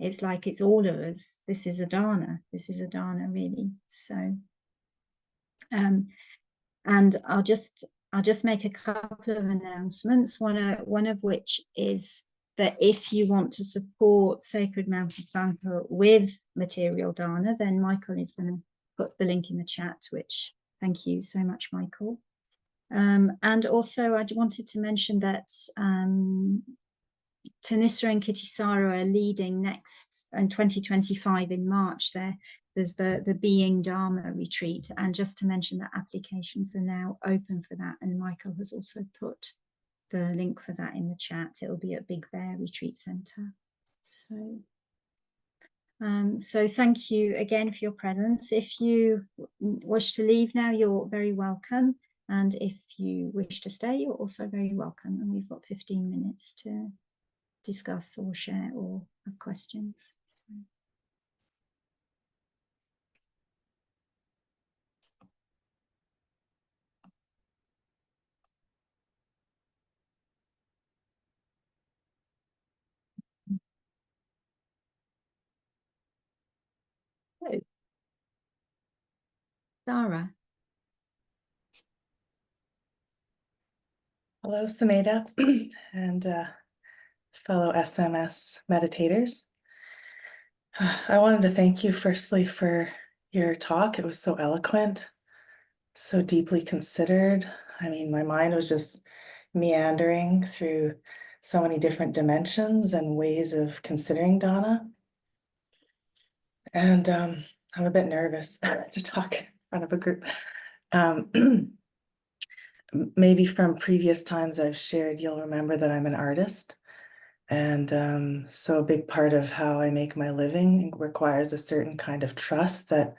It's like it's all of us. This is a dana. This is a dana, really. So, and I'll just make a couple of announcements. One of which is that if you want to support Sacred Mountain Sangha with material dana, then Michael is going to put the link in the chat. Which, thank you so much, Michael. And also, I wanted to mention that Tanisra and Kittisaro are leading next in 2025 in March. There's the Being Dharma retreat, and just to mention that applications are now open for that, and Michael has also put the link for that in the chat. It'll be at Big Bear Retreat Centre. So thank you again for your presence. If you wish to leave now, you're very welcome, and if you wish to stay, you're also very welcome. And we've got 15 minutes to discuss or share or have questions. So, Sarah. Hello, Sumedha, and fellow SMS meditators. I wanted to thank you firstly for your talk. It was so eloquent, so deeply considered. I mean, my mind was just meandering through so many different dimensions and ways of considering dana. And I'm a bit nervous to talk in front of a group. Maybe from previous times I've shared, you'll remember that I'm an artist. And so a big part of how I make my living requires a certain kind of trust that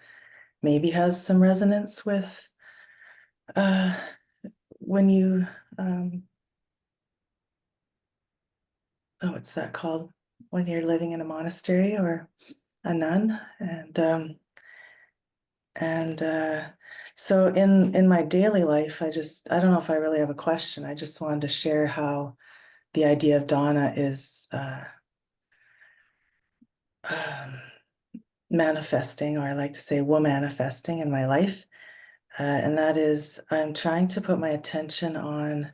maybe has some resonance with when you, what's that called? When you're living in a monastery or a nun. So in my daily life, I don't know if I really have a question. I just wanted to share how the idea of dana is manifesting, or I like to say, manifesting in my life. And that is, I'm trying to put my attention on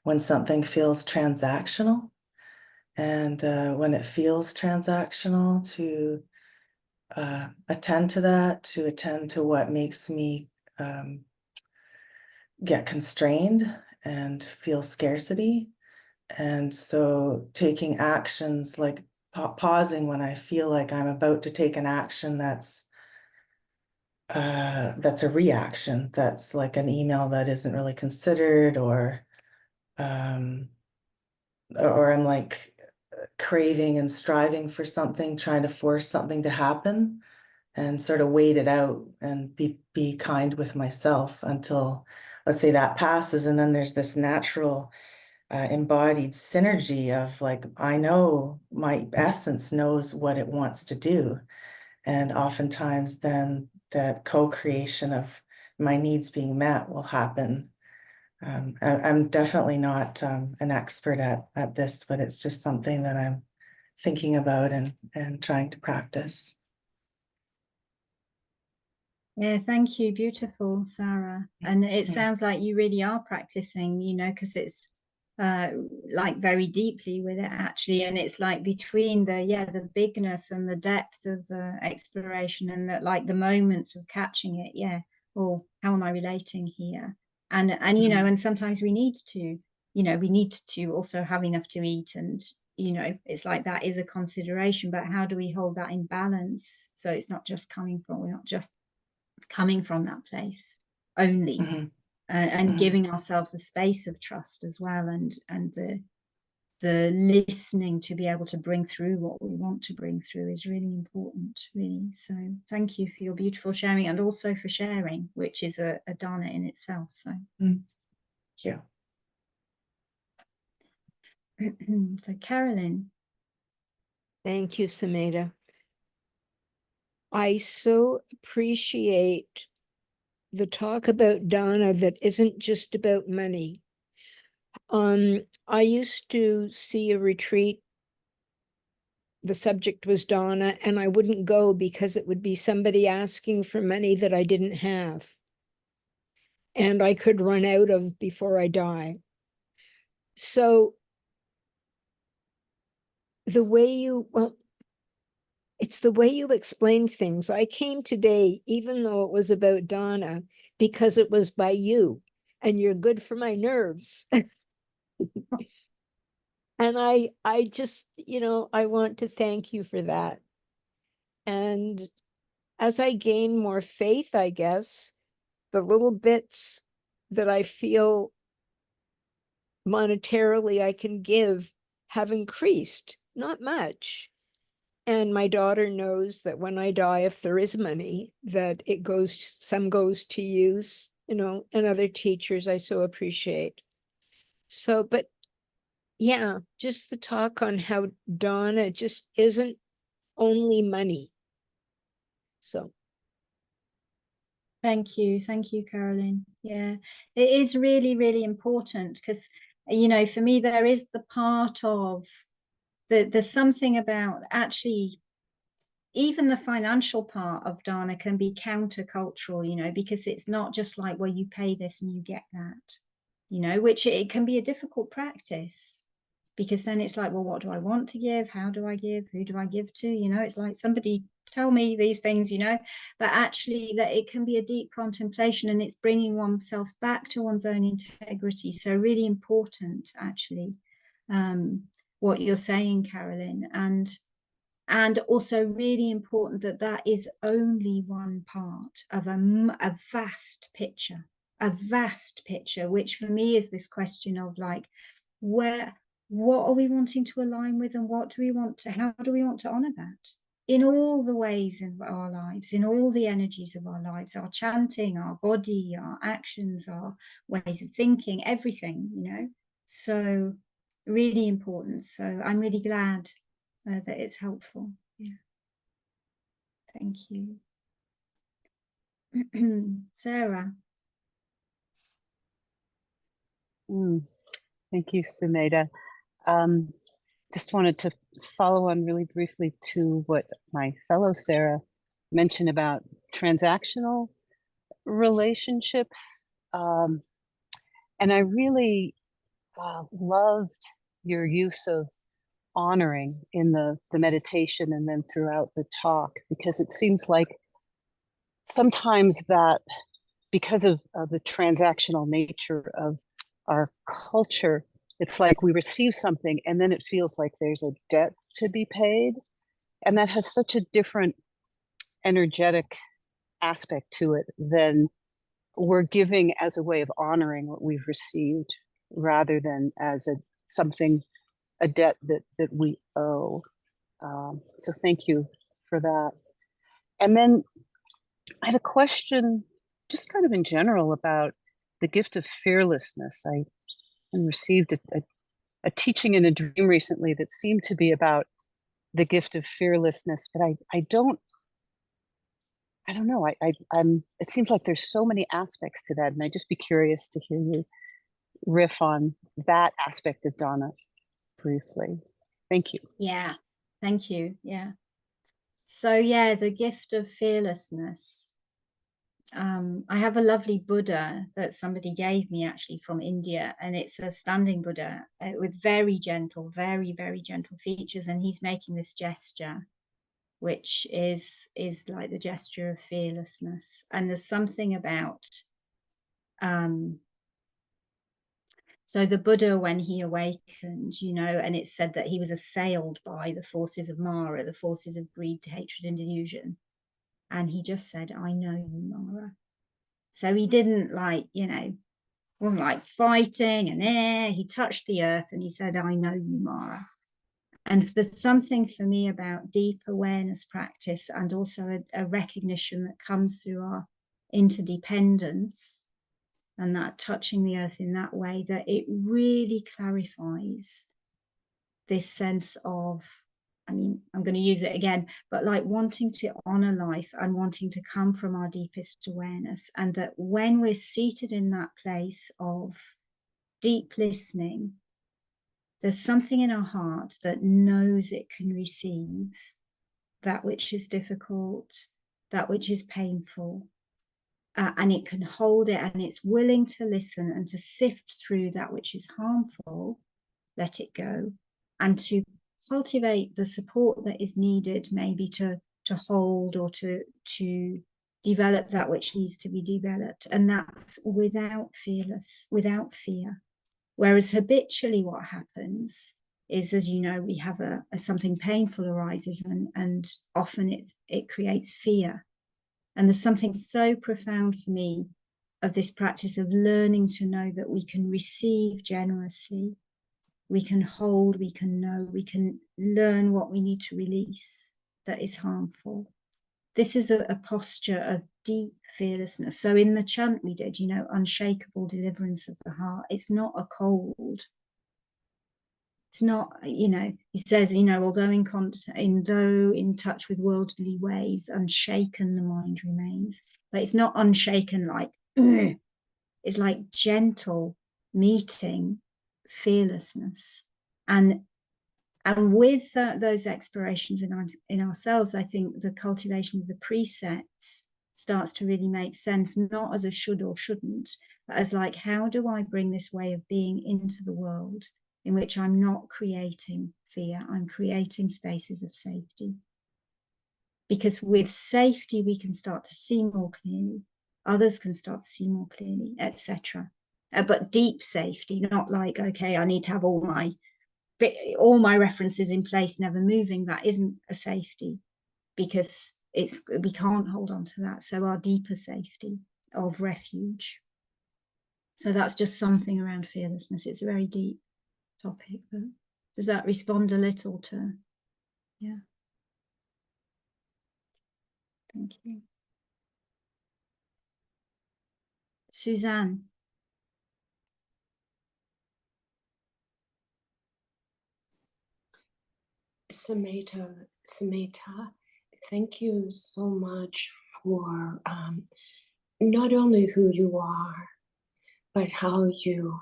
when something feels transactional. And when it feels transactional, to attend to that, to attend to what makes me get constrained and feel scarcity. And so taking actions, like pausing when I feel like I'm about to take an action that's a reaction, that's like an email that isn't really considered, or I'm like craving and striving for something, trying to force something to happen, and sort of wait it out and be kind with myself until, let's say, that passes. And then there's this natural embodied synergy of like, I know my essence knows what it wants to do. And oftentimes then that co-creation of my needs being met will happen. I'm definitely not an expert at this, but it's just something that I'm thinking about and trying to practice. Yeah, thank you. Beautiful, Sarah. And it sounds like you really are practicing, you know, because it's like very deeply with it actually. And it's like between the bigness and the depth of the exploration and the, like the moments of catching it. Yeah. Or how am I relating here? And you know, and sometimes we need to, you know, we need to also have enough to eat, and you know, it's like that is a consideration, but how do we hold that in balance so it's not just coming from, we're not just coming from that place only, Mm-hmm. and Mm-hmm. giving ourselves the space of trust as well, and the listening to be able to bring through what we want to bring through is really important, really. So thank you for your beautiful sharing, and also for sharing, which is a dana in itself. So Thank you. So Carolyn. Thank you, Sumedha. I so appreciate the talk about dana that isn't just about money. I used to see a retreat, the subject was dana, and I wouldn't go because it would be somebody asking for money that I didn't have and I could run out of before I die. So it's the way you explain things. I came today, even though it was about dana, because it was by you, and you're good for my nerves. And I just, you know, I want to thank you for that. And as I gain more faith, I guess, the little bits that I feel monetarily I can give have increased, not much. And my daughter knows that when I die, if there is money, that it goes, some goes to use, you know, and other teachers I so appreciate. So, but yeah, just the talk on how dana just isn't only money. So Thank you, Carolyn. Yeah, it is really, really important because, you know, for me there is the part of there's something about actually even the financial part of dana can be countercultural, you know, because it's not just like, well, you pay this and you get that, you know, which it can be a difficult practice, because then it's like, well, what do I want to give? How do I give? Who do I give to? You know, it's like, somebody tell me these things, you know, but actually that it can be a deep contemplation, and it's bringing oneself back to one's own integrity. So really important, actually, what you're saying, Carolyn. And also really important that that is only one part of a vast picture, which for me is this question of like, what are we wanting to align with, and what do we want to, how do we want to honor that in all the ways of our lives, in all the energies of our lives, our chanting, our body, our actions, our ways of thinking, everything, you know. So really important. So I'm really glad that it's helpful. Yeah. Thank you. Sarah. Thank you, Sumedha. Just wanted to follow on really briefly to what my fellow Sarah mentioned about transactional relationships. And I really loved your use of honoring in the meditation and then throughout the talk, because it seems like sometimes that, because of the transactional nature of our culture, it's like we receive something and then it feels like there's a debt to be paid. And that has such a different energetic aspect to it than we're giving as a way of honoring what we've received rather than as a debt that we owe. So thank you for that. And then I had a question just kind of in general about the gift of fearlessness. I received a teaching in a dream recently that seemed to be about the gift of fearlessness, but I don't know. It seems like there's so many aspects to that, and I'd just be curious to hear you riff on that aspect of Donna briefly. Thank you. Yeah, thank you. Yeah. So yeah, the gift of fearlessness. I have a lovely Buddha that somebody gave me actually from India, and it's a standing Buddha with very gentle, very, very gentle features. And he's making this gesture, which is like the gesture of fearlessness. And there's something about, so the Buddha, when he awakened, and it's said that he was assailed by the forces of Mara, the forces of greed, hatred, and delusion. And he just said, I know you, Mara. So he didn't wasn't like fighting and he touched the earth and he said, I know you, Mara. And there's something for me about deep awareness practice and also a recognition that comes through our interdependence and that touching the earth in that way, that it really clarifies this sense of, I'm going to use it again, but like wanting to honor life and wanting to come from our deepest awareness. And that when we're seated in that place of deep listening, there's something in our heart that knows it can receive that which is difficult, that which is painful, and it can hold it, and it's willing to listen and to sift through that which is harmful, let it go, and to cultivate the support that is needed, maybe to hold or to develop that which needs to be developed. And that's without without fear. Whereas habitually what happens is, as you know, we have something painful arises, and often it creates fear. And there's something so profound for me of this practice of learning to know that we can receive generously, we can hold, we can know, we can learn what we need to release that is harmful. This is a posture of deep fearlessness. So in the chant we did, unshakable deliverance of the heart, it's not a cold. It's not, he says, although in touch with worldly ways, unshaken the mind remains. But it's not unshaken like, it's like gentle meeting fearlessness. And with those explorations in ourselves, I think the cultivation of the precepts starts to really make sense, not as a should or shouldn't, but as like, how do I bring this way of being into the world in which I'm not creating fear, I'm creating spaces of safety. Because with safety, we can start to see more clearly, others can start to see more clearly, etc. But deep safety, not like, okay, I need to have all my references in place, never moving. That isn't a safety, because we can't hold on to that. So our deeper safety of refuge. So that's just something around fearlessness. It's a very deep topic, but does that respond a little to? Yeah. Thank you. Suzanne. Sumedha, thank you so much for not only who you are, but how you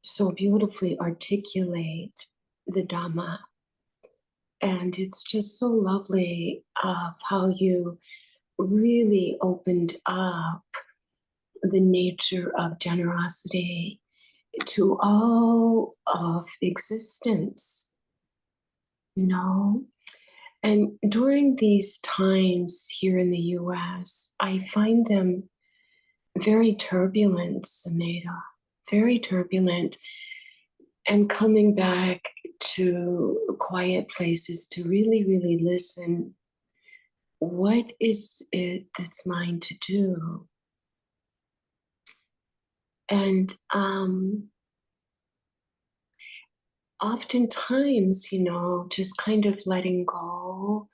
so beautifully articulate the Dhamma. And it's just so lovely of how you really opened up the nature of generosity to all of existence, you know? And during these times here in the US, I find them very turbulent, Sumedha, very turbulent. And coming back to quiet places to really, really listen. What is it that's mine to do? And oftentimes, you know, just kind of letting go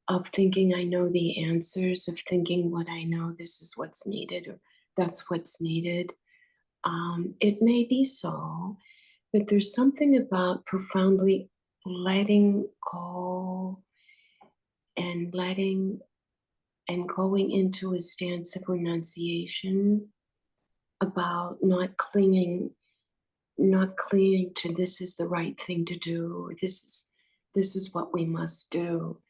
of thinking I know the answers, of thinking what I know, this is what's needed, or that's what's needed. It may be so, but there's something about profoundly letting go and letting and going into a stance of renunciation about not clinging to this is the right thing to do, or this is what we must do,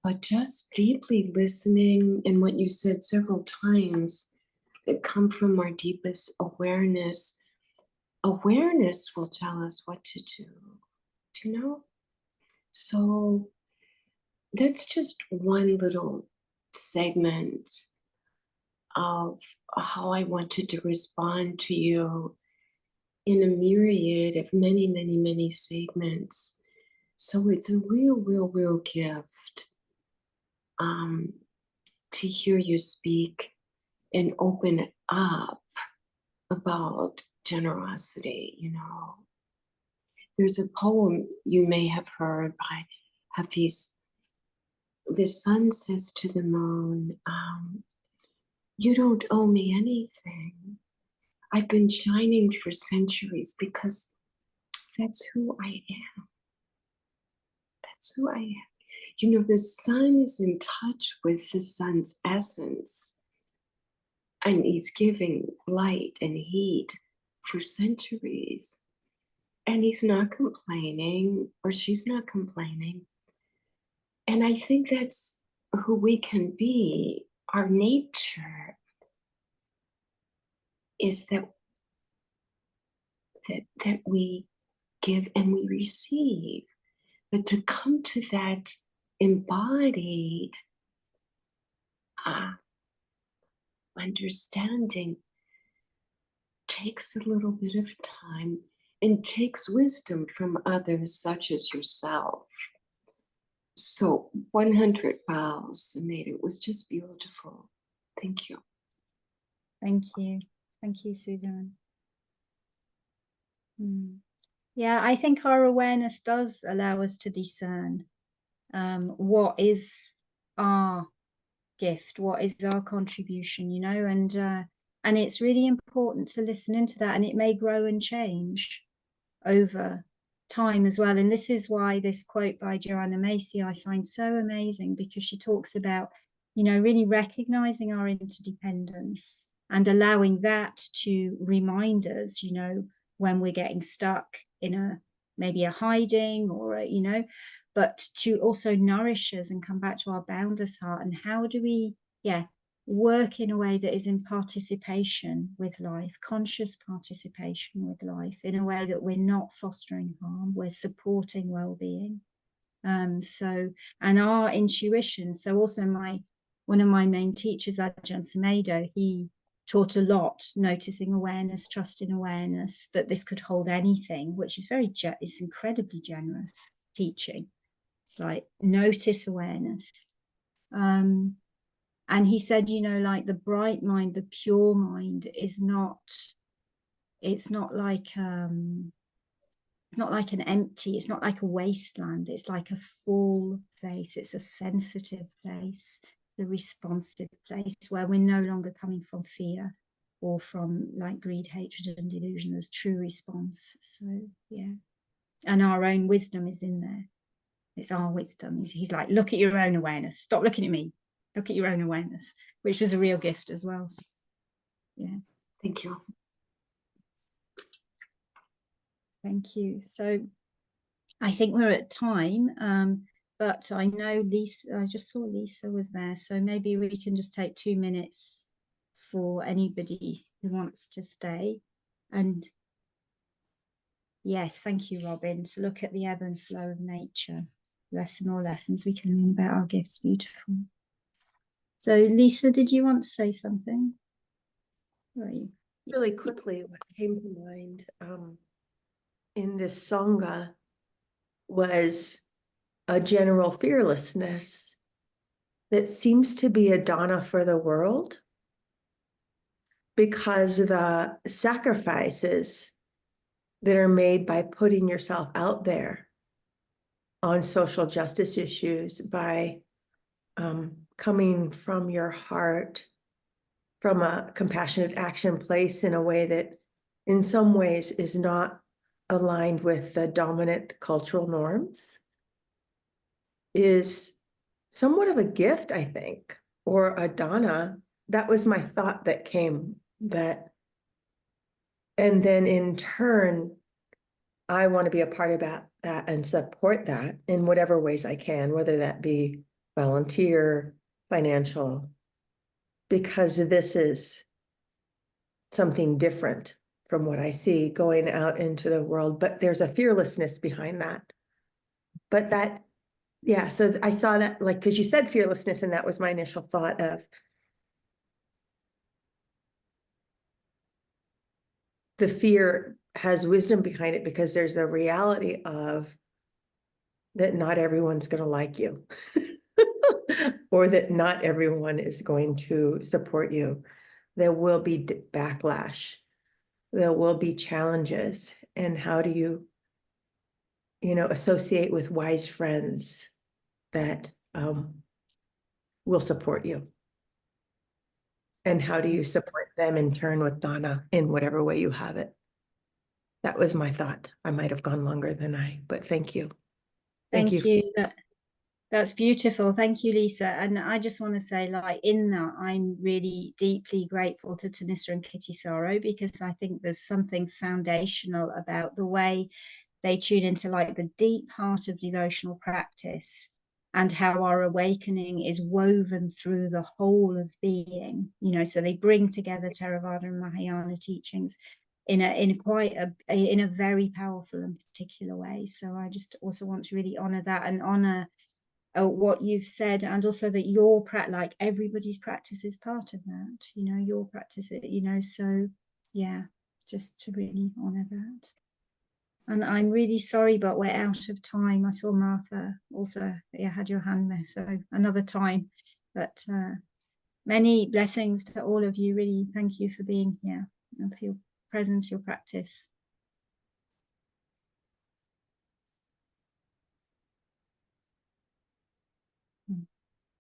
but just deeply listening. And what you said several times that come from our deepest awareness. Awareness will tell us what to do, you know? So that's just one little segment of how I wanted to respond to you in a myriad of many, many, many segments. So it's a real, real, real gift to hear you speak and open up about generosity, you know. There's a poem you may have heard by Hafiz. The sun says to the moon, you don't owe me anything. I've been shining for centuries because that's who I am. That's who I am. You know, the sun is in touch with the sun's essence, and he's giving light and heat for centuries. And he's not complaining, or she's not complaining. And I think that's who we can be. Our nature is that we give and we receive. But to come to that embodied understanding takes a little bit of time and takes wisdom from others such as yourself. So 100 bows, Sumedha. It was just beautiful. Thank you. Thank you. Thank you, Sudan. Yeah, I think our awareness does allow us to discern what is our gift, what is our contribution, you know, and it's really important to listen into that, and it may grow and change over time as well. And this is why this quote by Joanna Macy I find so amazing, because she talks about, you know, really recognizing our interdependence and allowing that to remind us, you know, when we're getting stuck in maybe a hiding or you know, but to also nourish us and come back to our boundless heart. And how do we work in a way that is in participation with life, conscious participation with life, in a way that we're not fostering harm, we're supporting well-being. So, and our intuition. So also one of my main teachers, Ajahn Sumedha, he taught a lot, noticing awareness, trusting awareness, that this could hold anything, which is it's incredibly generous teaching. It's like, notice awareness. And he said, you know, like the bright mind, the pure mind is not, it's not like an empty, it's not like a wasteland, it's like a full place, it's a sensitive place, the responsive place where we're no longer coming from fear or from like greed, hatred and delusion as true response. So yeah, and our own wisdom is in there. It's our wisdom. He's like, look at your own awareness, stop looking at me, look at your own awareness, which was a real gift as well. So, yeah. Thank you. Thank you. So I think we're at time. but I know Lisa, I just saw Lisa was there, so maybe we can just take 2 minutes for anybody who wants to stay. And yes, thank you, Robin, to look at the ebb and flow of nature. Lesson or lessons we can learn about our gifts. Beautiful. So Lisa, did you want to say something? Really quickly, what came to mind in this Sangha was a general fearlessness that seems to be a dana for the world, because the sacrifices that are made by putting yourself out there on social justice issues, by coming from your heart, from a compassionate action place in a way that in some ways is not aligned with the dominant cultural norms, is somewhat of a gift, I think, or a dana. That was my thought that came, that, and then in turn, I want to be a part of that and support that in whatever ways I can, whether that be volunteer, financial, because this is something different from what I see going out into the world, but there's a fearlessness behind that. But that, yeah, so I saw that, like, because you said fearlessness, and that was my initial thought of the fear has wisdom behind it, because there's the reality of that not everyone's going to like you, or that not everyone is going to support you. There will be backlash. There will be challenges. And how do you, associate with wise friends that will support you? And how do you support them in turn with dana in whatever way you have it? That was my thought. I might have gone longer than but thank you. Thank you. That's beautiful. Thank you, Lisa. And I just want to say, like, in that, I'm really deeply grateful to Tanissa and Kitty Sorrow, because I think there's something foundational about the way they tune into, like, the deep heart of devotional practice, and how our awakening is woven through the whole of being, so they bring together Theravada and Mahayana teachings in a very powerful and particular way. So I just also want to really honor that, and honor what you've said, and also that your like everybody's practice is part of that, your practice, so yeah, just to really honor that. And I'm really sorry, but we're out of time. I saw Martha also, had your hand there, so another time. But many blessings to all of you. Really, thank you for being here and for your presence, your practice.